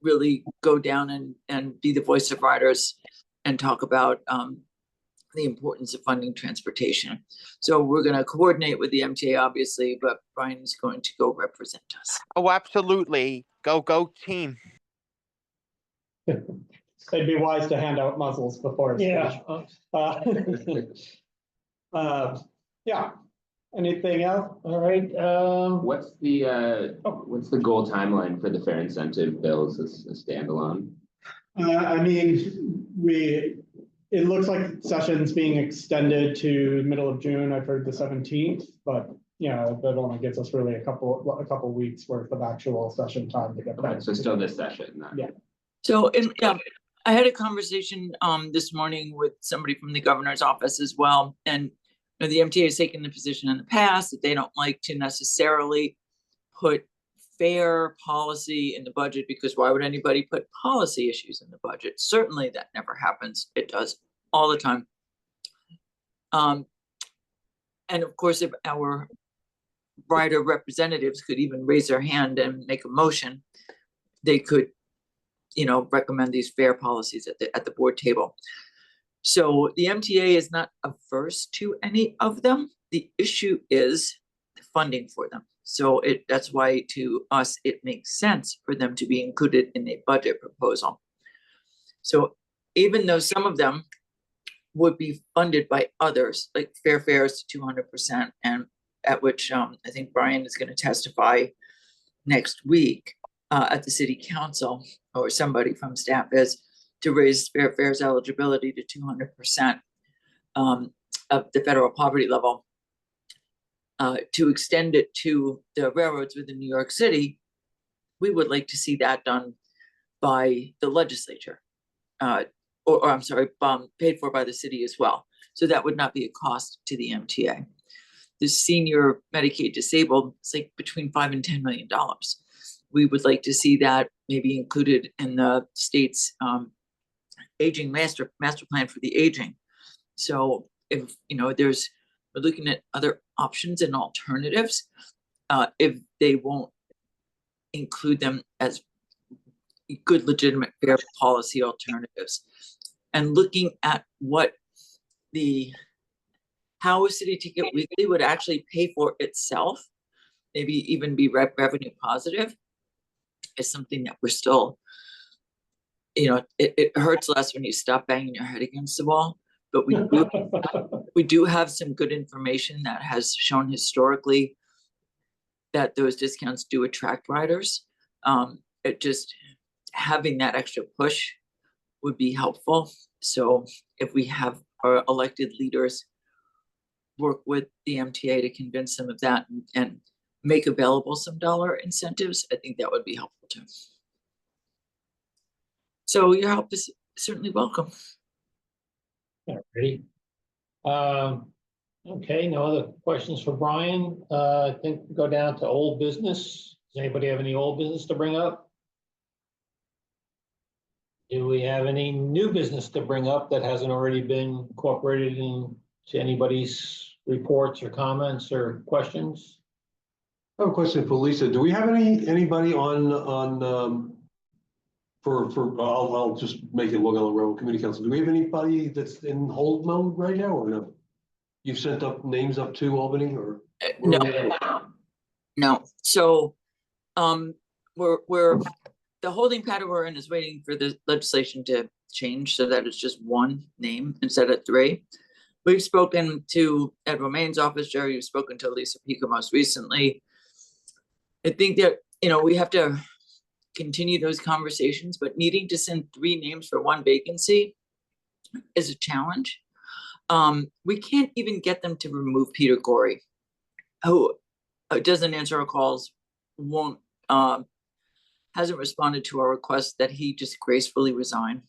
Speaker 5: really go down and be the voice of riders and talk about the importance of funding transportation. So we're going to coordinate with the MTA, obviously, but Brian is going to go represent us.
Speaker 8: Oh, absolutely. Go team.
Speaker 4: It'd be wise to hand out muzzles before his speech. Yeah. Anything else? All right.
Speaker 9: What's the goal timeline for the fare incentive bills as a standalone?
Speaker 4: I mean, it looks like session's being extended to middle of June. I've heard the 17th, but that only gives us really a couple weeks worth of actual session time to get back.
Speaker 9: So still this session.
Speaker 4: Yeah.
Speaker 5: So I had a conversation this morning with somebody from the governor's office as well, and the MTA has taken the position in the past that they don't like to necessarily put fare policy in the budget, because why would anybody put policy issues in the budget? Certainly that never happens. It does all the time. And of course, if our rider representatives could even raise their hand and make a motion, they could, recommend these fare policies at the board table. So the MTA is not averse to any of them. The issue is the funding for them. So that's why to us, it makes sense for them to be included in a budget proposal. So even though some of them would be funded by others, like fares to 200%, and at which I think Brian is going to testify next week at the city council, or somebody from staff is, to raise fares eligibility to 200% of the federal poverty level. To extend it to the railroads within New York City, we would like to see that done by the legislature, or I'm sorry, paid for by the city as well. So that would not be a cost to the MTA. The senior Medicaid disabled, it's like between $5 and $10 million. we would like to see that maybe included in the state's aging master plan for the aging. So if, we're looking at other options and alternatives, if they won't include them as good, legitimate, fair policy alternatives. And looking at how a city ticket weekly would actually pay for itself, maybe even be revenue positive, is something that we're still, it hurts less when you stop banging your head against the wall. But we do have some good information that has shown historically that those discounts do attract riders. It just having that extra push would be helpful. So if we have our elected leaders work with the MTA to convince them of that and make available some dollar incentives, I think that would be helpful too. So your help is certainly welcome.
Speaker 1: Alrighty. Okay, no other questions for Brian. I think we go down to old business. Does anybody have any old business to bring up? Do we have any new business to bring up that hasn't already been incorporated into anybody's reports or comments or questions?
Speaker 2: I have a question for Lisa. Do we have anybody on I'll just make it Long Island Railroad Community Council. Do we have anybody that's in hold mode right now or no? You've sent up names up to Albany or?
Speaker 5: No. So, we're the holding pattern we're in is waiting for the legislation to change so that it's just one name instead of three. We've spoken to Ed Romaine's office, Jerry. You've spoken to Lisa Pico most recently. I think that, we have to continue those conversations, but needing to send 3 names for 1 vacancy is a challenge. We can't even get them to remove Peter Gorey, who doesn't answer our calls, hasn't responded to our request that he just gracefully resign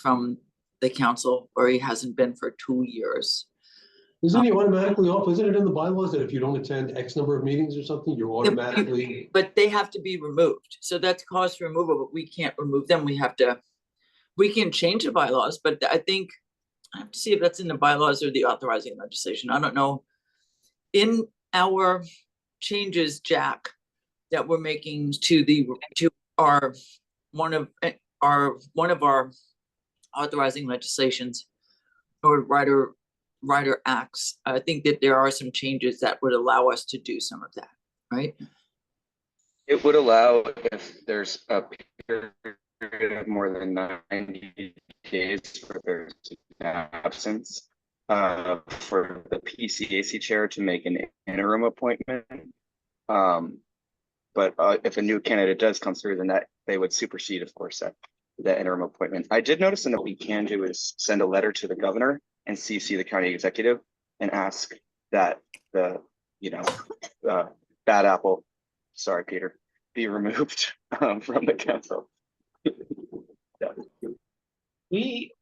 Speaker 5: from the council, where he hasn't been for 2 years.
Speaker 2: Isn't he automatically off? Isn't it in the bylaws that if you don't attend X number of meetings or something, you're automatically?
Speaker 5: But they have to be removed. So that's cause for removal, but we can't remove them. We can change the bylaws, but I think I have to see if that's in the bylaws or the authorizing legislation. I don't know. In our changes, Jack, that we're making to one of our authorizing legislations or rider acts, I think that there are some changes that would allow us to do some of that, right?
Speaker 3: It would allow if there's a period of more than 90 days where there's absence, for the PCAC chair to make an interim appointment. But if a new candidate does come through, then that they would supersede, of course, that interim appointment. I did notice, and what we can do is send a letter to the governor and CC the county executive and ask that the bad apple, sorry Peter, be removed from the council.
Speaker 1: We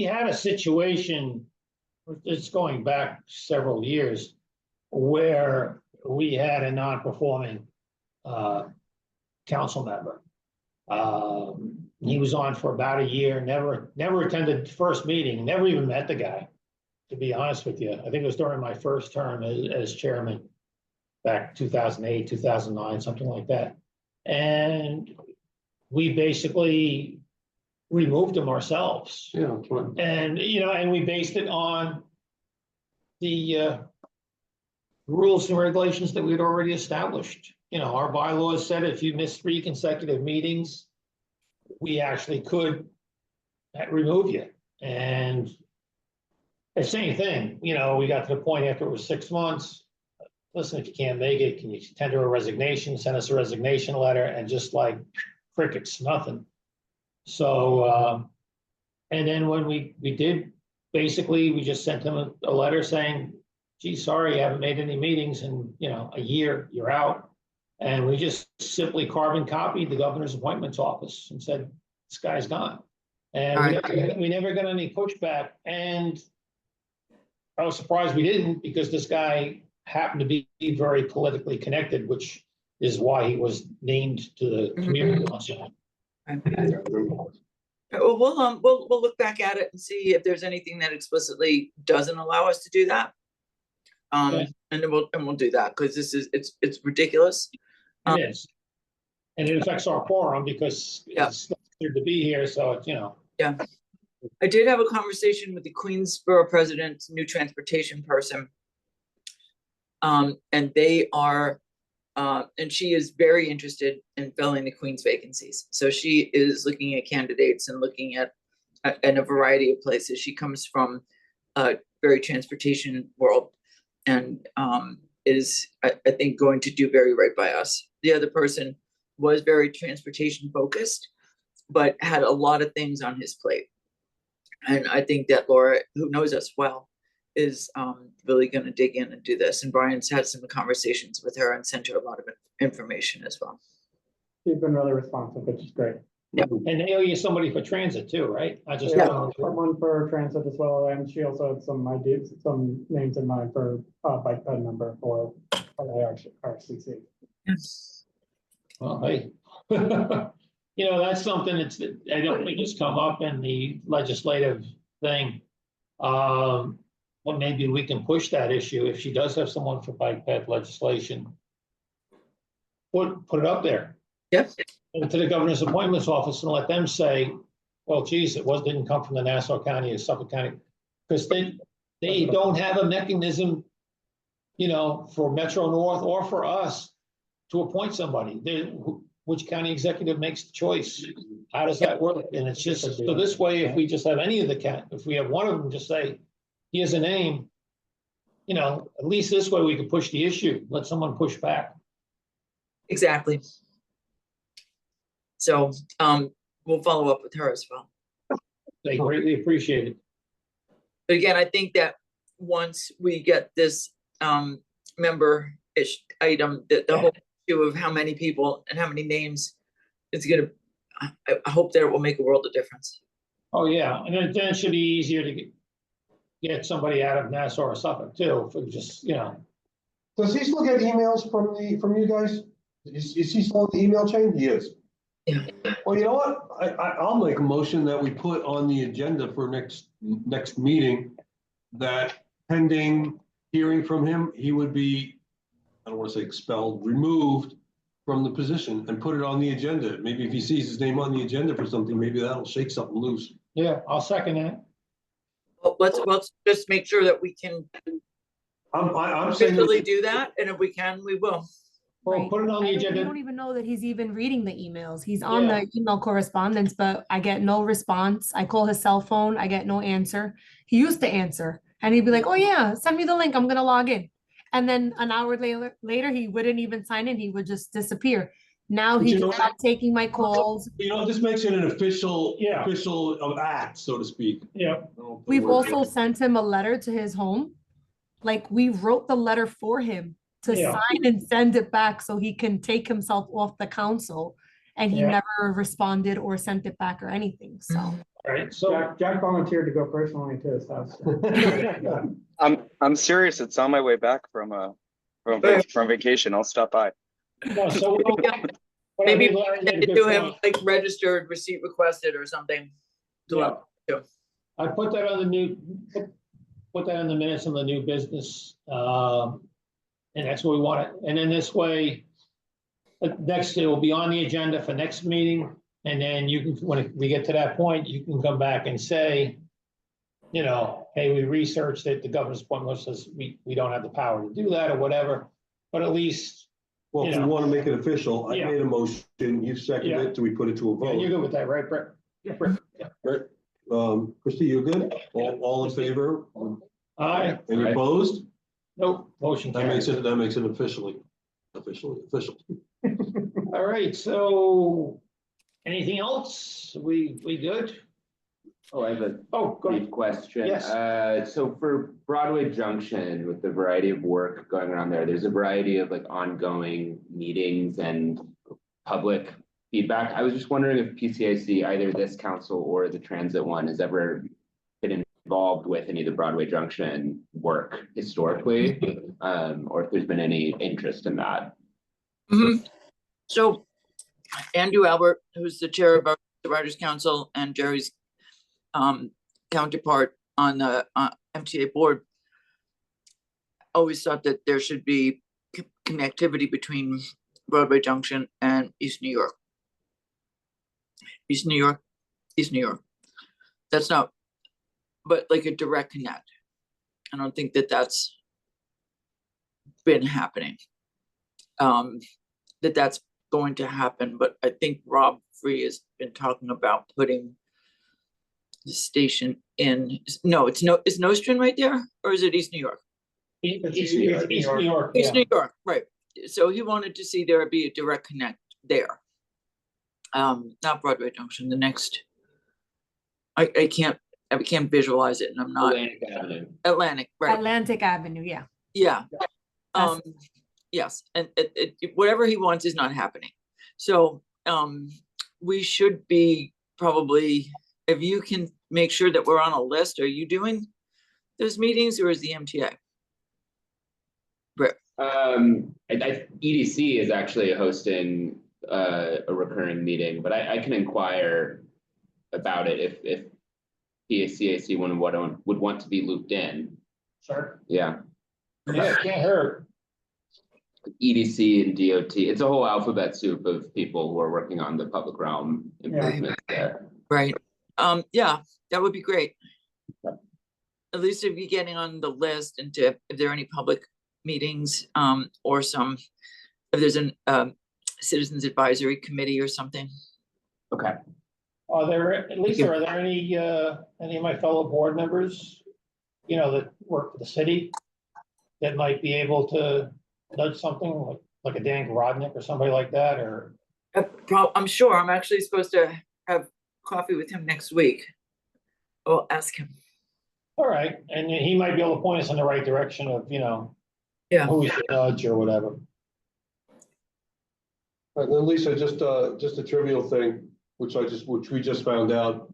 Speaker 1: had a situation, it's going back several years, where we had a non-performing council member. He was on for about a year, never attended the first meeting, never even met the guy, to be honest with you. I think it was during my first term as chairman back 2008, 2009, something like that. And we basically removed him ourselves.
Speaker 2: Yeah.
Speaker 1: And, and we based it on the rules and regulations that we'd already established. Our bylaws said if you miss 3 consecutive meetings, we actually could remove you. And the same thing, we got to the point after it was 6 months. Listen, if you can't make it, can you tender a resignation, send us a resignation letter, and just like crickets, nothing. So, and then when we did, basically, we just sent him a letter saying, gee, sorry, you haven't made any meetings in, a year, you're out. And we just simply carbon copied the governor's appointments office and said, this guy's gone. And we never got any pushback. And I was surprised we didn't, because this guy happened to be very politically connected, which is why he was named to the community council.
Speaker 5: We'll look back at it and see if there's anything that explicitly doesn't allow us to do that.
Speaker 1: Yeah.
Speaker 5: And then we'll do that, because it's ridiculous.
Speaker 1: It is. And it affects our quorum because it's not considered to be here, so it's,
Speaker 5: Yeah. I did have a conversation with the Queensborough president, new transportation person. And they are, and she is very interested in filling the Queens vacancies. So she is looking at candidates and looking at in a variety of places. She comes from a very transportation world and is, I think, going to do very right by us. The other person was very transportation focused, but had a lot of things on his plate. And I think that Laura, who knows us well, is really going to dig in and do this. And Brian's had some conversations with her and sent her a lot of information as well.
Speaker 4: She's been really responsive, which is great.
Speaker 1: and they owe you somebody for transit too, right? I just.
Speaker 4: Someone for transit as well, and she also had some ideas, some names in mind for bike ped number for LIRRCC.
Speaker 1: Well, hey. That's something I don't think it's come up in the legislative thing. Well, maybe we can push that issue if she does have someone for bike path legislation. Put it up there.
Speaker 5: Yep.
Speaker 1: To the governor's appointments office and let them say, well, geez, didn't come from the Nassau County or Suffolk County. Because they don't have a mechanism, for Metro North or for us to appoint somebody. Which county executive makes the choice? How does that work? And it's just, so this way, if we just have any of the if we have one of them just say, here's a name, at least this way we can push the issue, let someone push back.
Speaker 5: Exactly. So we'll follow up with her as well.
Speaker 1: They greatly appreciate it.
Speaker 5: But again, I think that once we get this member-ish item, the whole issue of how many people and how many names, it's gonna, I hope that it will make a world of difference.
Speaker 1: Oh, yeah, and then it should be easier to get somebody out of Nassau or Suffolk too, for just,
Speaker 2: Does he still get emails from you guys? Is he still in the email chain? He is.
Speaker 5: Yeah.
Speaker 2: Well, you know what? I'll make a motion that we put on the agenda for next meeting that pending hearing from him, he would be, I don't want to say expelled, removed from the position and put it on the agenda. Maybe if he sees his name on the agenda for something, maybe that'll shake something loose.
Speaker 1: Yeah, I'll second that.
Speaker 5: Well, let's just make sure that we can
Speaker 2: I'm saying
Speaker 5: officially do that, and if we can, we will.
Speaker 1: Well,
Speaker 10: Right.
Speaker 1: put it on the
Speaker 10: I
Speaker 1: agenda.
Speaker 10: don't even know that he's even reading the emails. He's on
Speaker 1: Yeah.
Speaker 10: the email correspondence, but I get no response. I call his cell phone, I get no answer. He used to answer and he'd be like, oh yeah, send me the link, I'm gonna log in. And then an hour later, he wouldn't even sign in, he would just disappear. Now
Speaker 2: But
Speaker 10: he
Speaker 2: you know
Speaker 10: just
Speaker 2: what?
Speaker 10: stopped taking my calls.
Speaker 2: This makes it an official,
Speaker 1: Yeah.
Speaker 2: official act, so to speak.
Speaker 1: Yeah.
Speaker 10: We've also sent him a letter to his home. Like we wrote the letter for him to
Speaker 1: Yeah.
Speaker 10: sign and send it back so he can take himself off the council. And he
Speaker 1: Yeah.
Speaker 10: never responded or sent it back or anything, so.
Speaker 1: All right, so.
Speaker 4: Jack volunteered to go personally to his house.
Speaker 3: I'm serious. It's on my way back from vacation. I'll stop by.
Speaker 1: No, so
Speaker 5: Yeah.
Speaker 1: what I
Speaker 5: Maybe
Speaker 1: think Larry made a good
Speaker 5: do him
Speaker 1: point.
Speaker 5: like registered, receipt requested or something.
Speaker 1: Yeah. I put that on the put that in the minutes of the new business. And that's what we want it. And then this way, next, it will be on the agenda for next meeting. And then you can, when we get to that point, you can come back and say, hey, we researched it. The governor's appointment says we don't have the power to do that or whatever. But at least.
Speaker 2: Well, if you want to make it official, I
Speaker 1: Yeah.
Speaker 2: made a motion, you seconded it, do we put it to a
Speaker 1: Yeah, you're
Speaker 2: vote?
Speaker 1: good with that, right, Brett? Yeah, Brett. Yeah.
Speaker 2: Right. Christie, you good? All in favor?
Speaker 1: Aye.
Speaker 2: Any
Speaker 9: Aye.
Speaker 2: opposed?
Speaker 1: Nope, motion
Speaker 2: That makes
Speaker 1: carries.
Speaker 2: it official.
Speaker 1: All right, so anything else? We good?
Speaker 9: Oh, I have a
Speaker 1: Oh, go ahead.
Speaker 9: brief question.
Speaker 1: Yes.
Speaker 9: So for Broadway Junction, with the variety of work going on there's a variety of like ongoing meetings and public feedback. I was just wondering if PCAC, either this council or the transit one, has ever been involved with any of the Broadway Junction work historically, or if there's been any interest in that.
Speaker 5: Mhm. So Andrew Albert, who's the chair of the Writers Council and Jerry's counterpart on the MTA board, always thought that there should be connectivity between Broadway Junction and East New York. East New York, East New York. That's not, but like a direct connect. I don't think that that's been happening. That's going to happen, but I think Rob Free has been talking about putting the station in, no, it's Nostrand right there, or is it East New York?
Speaker 1: East New York.
Speaker 5: East New York, right. So he wanted to see there be a direct connect there. Not Broadway Junction, the next. I can't visualize it, and I'm not.
Speaker 9: Atlantic Avenue.
Speaker 5: Atlantic, right.
Speaker 10: Atlantic Avenue, yeah.
Speaker 5: Yeah.
Speaker 10: That's-
Speaker 5: Yes, and whatever he wants is not happening. So we should be probably, if you can make sure that we're on a list, are you doing those meetings or is the MTA? Right.
Speaker 9: EDC is actually hosting a recurring meeting, but I can inquire about it if PACAC would want to be looped in.
Speaker 1: Sure.
Speaker 9: Yeah.
Speaker 1: Yeah, it can't hurt.
Speaker 9: EDC and DOT, it's a whole alphabet soup of people who are working on the public realm improvements there.
Speaker 5: Right. Yeah, that would be great. At least if you're getting on the list and if there are any public meetings, or if there's an citizens advisory committee or something.
Speaker 9: Okay.
Speaker 1: Lisa, are there any of my fellow board members, that work for the city that might be able to nudge something like a Dan Grodnick or somebody like that, or?
Speaker 5: I'm sure. I'm actually supposed to have coffee with him next week. I'll ask him.
Speaker 1: All right, and he might be able to point us in the right direction of,
Speaker 5: Yeah.
Speaker 1: who we should nudge or whatever.
Speaker 2: And then Lisa, just a trivial thing, which we just found out.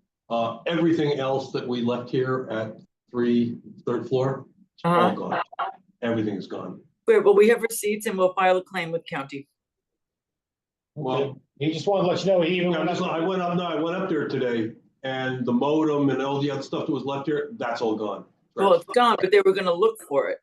Speaker 2: Everything else that we left here at third floor, it's all gone. Everything is gone.
Speaker 5: Great, well, we have receipts and we'll file a claim with county.
Speaker 2: Well,
Speaker 1: He just wanted to let you know, he even
Speaker 2: I went up there today, and the modem and all the other stuff that was left here, that's all gone.
Speaker 5: Well, it's gone, but they were gonna look for it.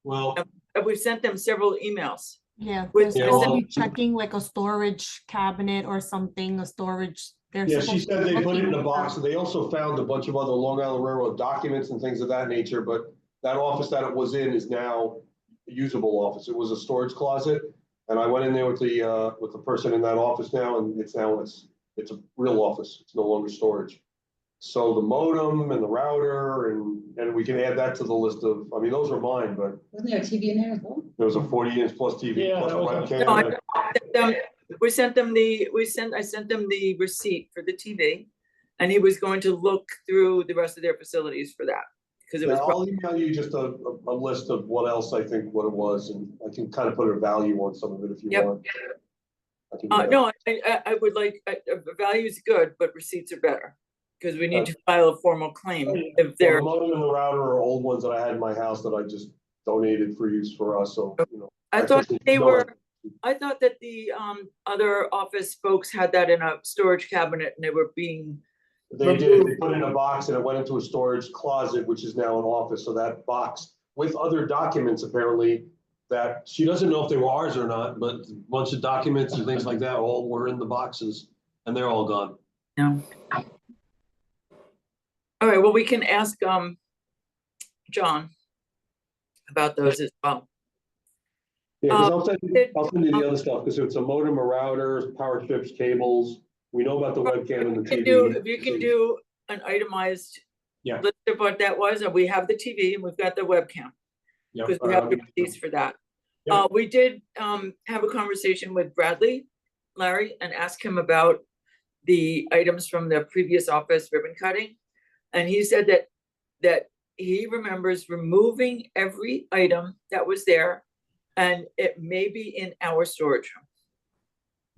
Speaker 2: Well,
Speaker 5: And we've sent them several emails.
Speaker 10: Yeah,
Speaker 5: With-
Speaker 10: they're
Speaker 2: Yeah,
Speaker 10: supposed to
Speaker 2: well-
Speaker 10: be checking like a storage cabinet or something, a storage. They're
Speaker 2: yeah, she
Speaker 10: supposed to
Speaker 2: said
Speaker 10: be
Speaker 2: they put it in
Speaker 10: looking
Speaker 2: a box,
Speaker 10: for-
Speaker 2: and they also found a bunch of other Long Island Railroad documents and things of that nature, but that office that it was in is now a usable office. It was a storage closet, and I went in there with the person in that office now, and it's a real office. It's no longer storage. So the modem and the router, and we can add that to the list of, I mean, those are mine, but
Speaker 11: Wasn't there a TV in there as well?
Speaker 2: there was a 40-inch plus TV
Speaker 1: Yeah,
Speaker 2: plus
Speaker 1: that was
Speaker 2: webcam.
Speaker 5: No, I sent them I sent them the receipt for the TV, and he was going to look through the rest of their facilities for that. Because it
Speaker 2: Yeah,
Speaker 5: was,
Speaker 2: I'll email you just a list of what else I think what it was, and I can kind of put a value on some of it if you
Speaker 5: Yep.
Speaker 2: want. I can do that.
Speaker 5: no, I would like, value is good, but receipts are better. Because we need to file a formal claim if
Speaker 2: Well,
Speaker 5: they're,
Speaker 2: the modem and the router are old ones that I had in my house that I just donated for use for us, so,
Speaker 5: I thought
Speaker 2: think
Speaker 5: they
Speaker 2: no,
Speaker 5: were, I thought that the other office folks had that in a storage cabinet and they were being,
Speaker 2: They did, they put it in a box and it went into a storage closet, which is now an office, so that box with other documents apparently that she doesn't know if they were ours or not, but a bunch of documents and things like that all were in the boxes, and they're all gone.
Speaker 5: all right, well, we can ask John about those as well.
Speaker 2: Yeah, because I'll send you the other stuff, because it's a modem, a router, power strips, cables. We know about the webcam and the TV.
Speaker 5: If you can do an itemized
Speaker 2: Yeah.
Speaker 5: list of what that was, and we have the TV and we've got the webcam,
Speaker 2: Yeah,
Speaker 5: because we have the receipts for that.
Speaker 2: Yeah.
Speaker 5: We did have a conversation with Larry, and ask him about the items from the previous office ribbon cutting. And he said that he remembers removing every item that was there, and it may be in our storage room.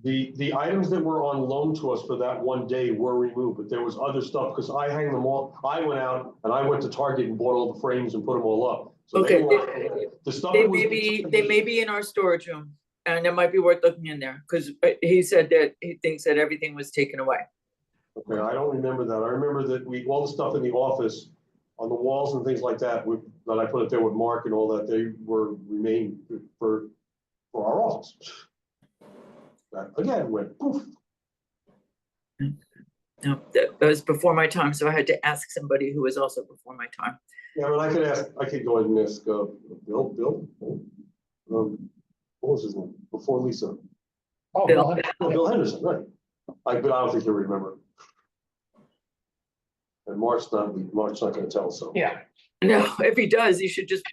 Speaker 2: The items that were on loan to us for that one day were removed, but there was other stuff, because I hang them all. I went out and I went to Target and bought all the frames and put them all up. So
Speaker 5: Okay,
Speaker 2: the stuff
Speaker 5: They
Speaker 2: that was.
Speaker 5: may be in our storage room. And it might be worth looking in there, because he said that he thinks that everything was taken away.
Speaker 2: Okay, I don't remember that. I remember that all the stuff in the office, on the walls and things like that, that I put it there with Mark and all that, they remained for our office. That again went poof.
Speaker 5: No, that was before my time, so I had to ask somebody who was also before my time.
Speaker 2: Yeah, but I could go ahead and ask, Bill, what was his name, before Lisa?
Speaker 1: Oh,
Speaker 5: Bill.
Speaker 2: Bill Henderson, right. But I don't think he'll remember. And Mark's not gonna tell, so.
Speaker 1: Yeah,
Speaker 5: No, if he does, he should just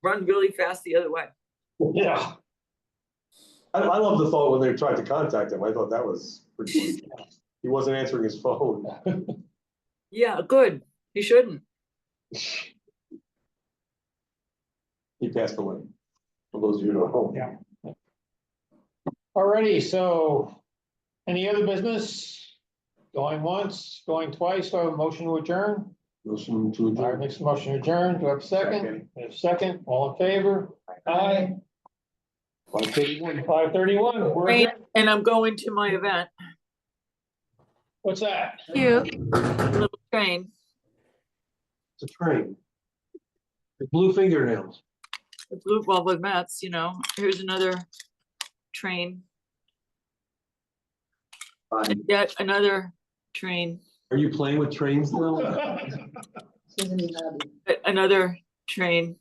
Speaker 5: run really fast the other way.
Speaker 1: yeah.
Speaker 2: I love the thought when they tried to contact him. I thought that was pretty funny. He wasn't answering his phone.
Speaker 5: Yeah, good. He shouldn't.
Speaker 2: He passed away. For those of you who don't know.
Speaker 1: Yeah. Alrighty, so any other business? Going once, going twice, or a motion to adjourn?
Speaker 2: Motion to
Speaker 1: All right,
Speaker 2: adjourn.
Speaker 1: next motion to adjourn. Do I have a second? We have a second, all in favor? Aye.
Speaker 2: 5:31.
Speaker 1: 5:31. We're
Speaker 5: Right,
Speaker 1: adjourned.
Speaker 5: and I'm going to my event,
Speaker 1: What's that?
Speaker 10: Cute.
Speaker 5: little train.
Speaker 2: It's a train. The blue fingernails.
Speaker 5: The blue, well, with Matt's, you know, here's another train, and yet another train,
Speaker 2: Are you playing with trains now?
Speaker 5: another train.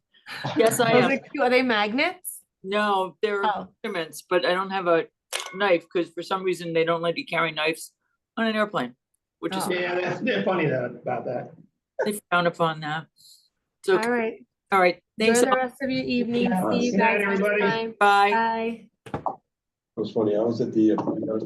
Speaker 5: Yes, I
Speaker 10: Those
Speaker 5: am.
Speaker 10: are cute. Are they magnets?
Speaker 5: No, they're
Speaker 10: Oh.
Speaker 5: ornaments, but I don't have a knife, because for some reason they don't let you carry knives on an airplane, which is,
Speaker 10: Oh.
Speaker 1: Yeah, they're funny about that.
Speaker 5: they frown upon that. So,
Speaker 10: All right.
Speaker 5: all right, thanks,
Speaker 10: Enjoy the
Speaker 5: all.
Speaker 10: rest of your evening. See you
Speaker 1: Good night,
Speaker 10: guys next
Speaker 1: everybody.
Speaker 10: time.
Speaker 5: Bye.
Speaker 10: Bye.
Speaker 2: It was funny. I was at the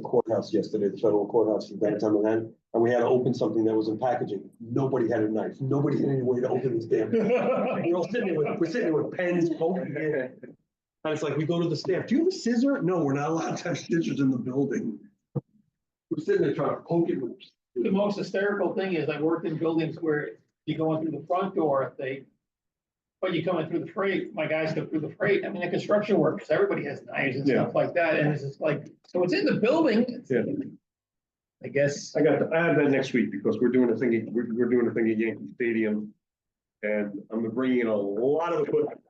Speaker 2: courthouse yesterday, the federal courthouse in downtown Manhattan, and we had to open something that was in packaging. Nobody had a knife. Nobody had any way to open this damn. We're all sitting there with pens, poking it. And it's like, we go to the staff, do you have a scissor? No, we're not allowed to have scissors in the building. We're sitting there trying to poke it with.
Speaker 1: The most hysterical thing is I worked in buildings where you go in through the front door, but you come in through the freight, my guys go through the freight, I mean, the construction workers, everybody has knives and stuff like that, and it's just like, so it's in the building.
Speaker 2: Yeah.
Speaker 1: I guess.
Speaker 2: I have that next week because we're doing a thing, we're doing a thing at Yankee Stadium. And I'm bringing in a lot of equipment.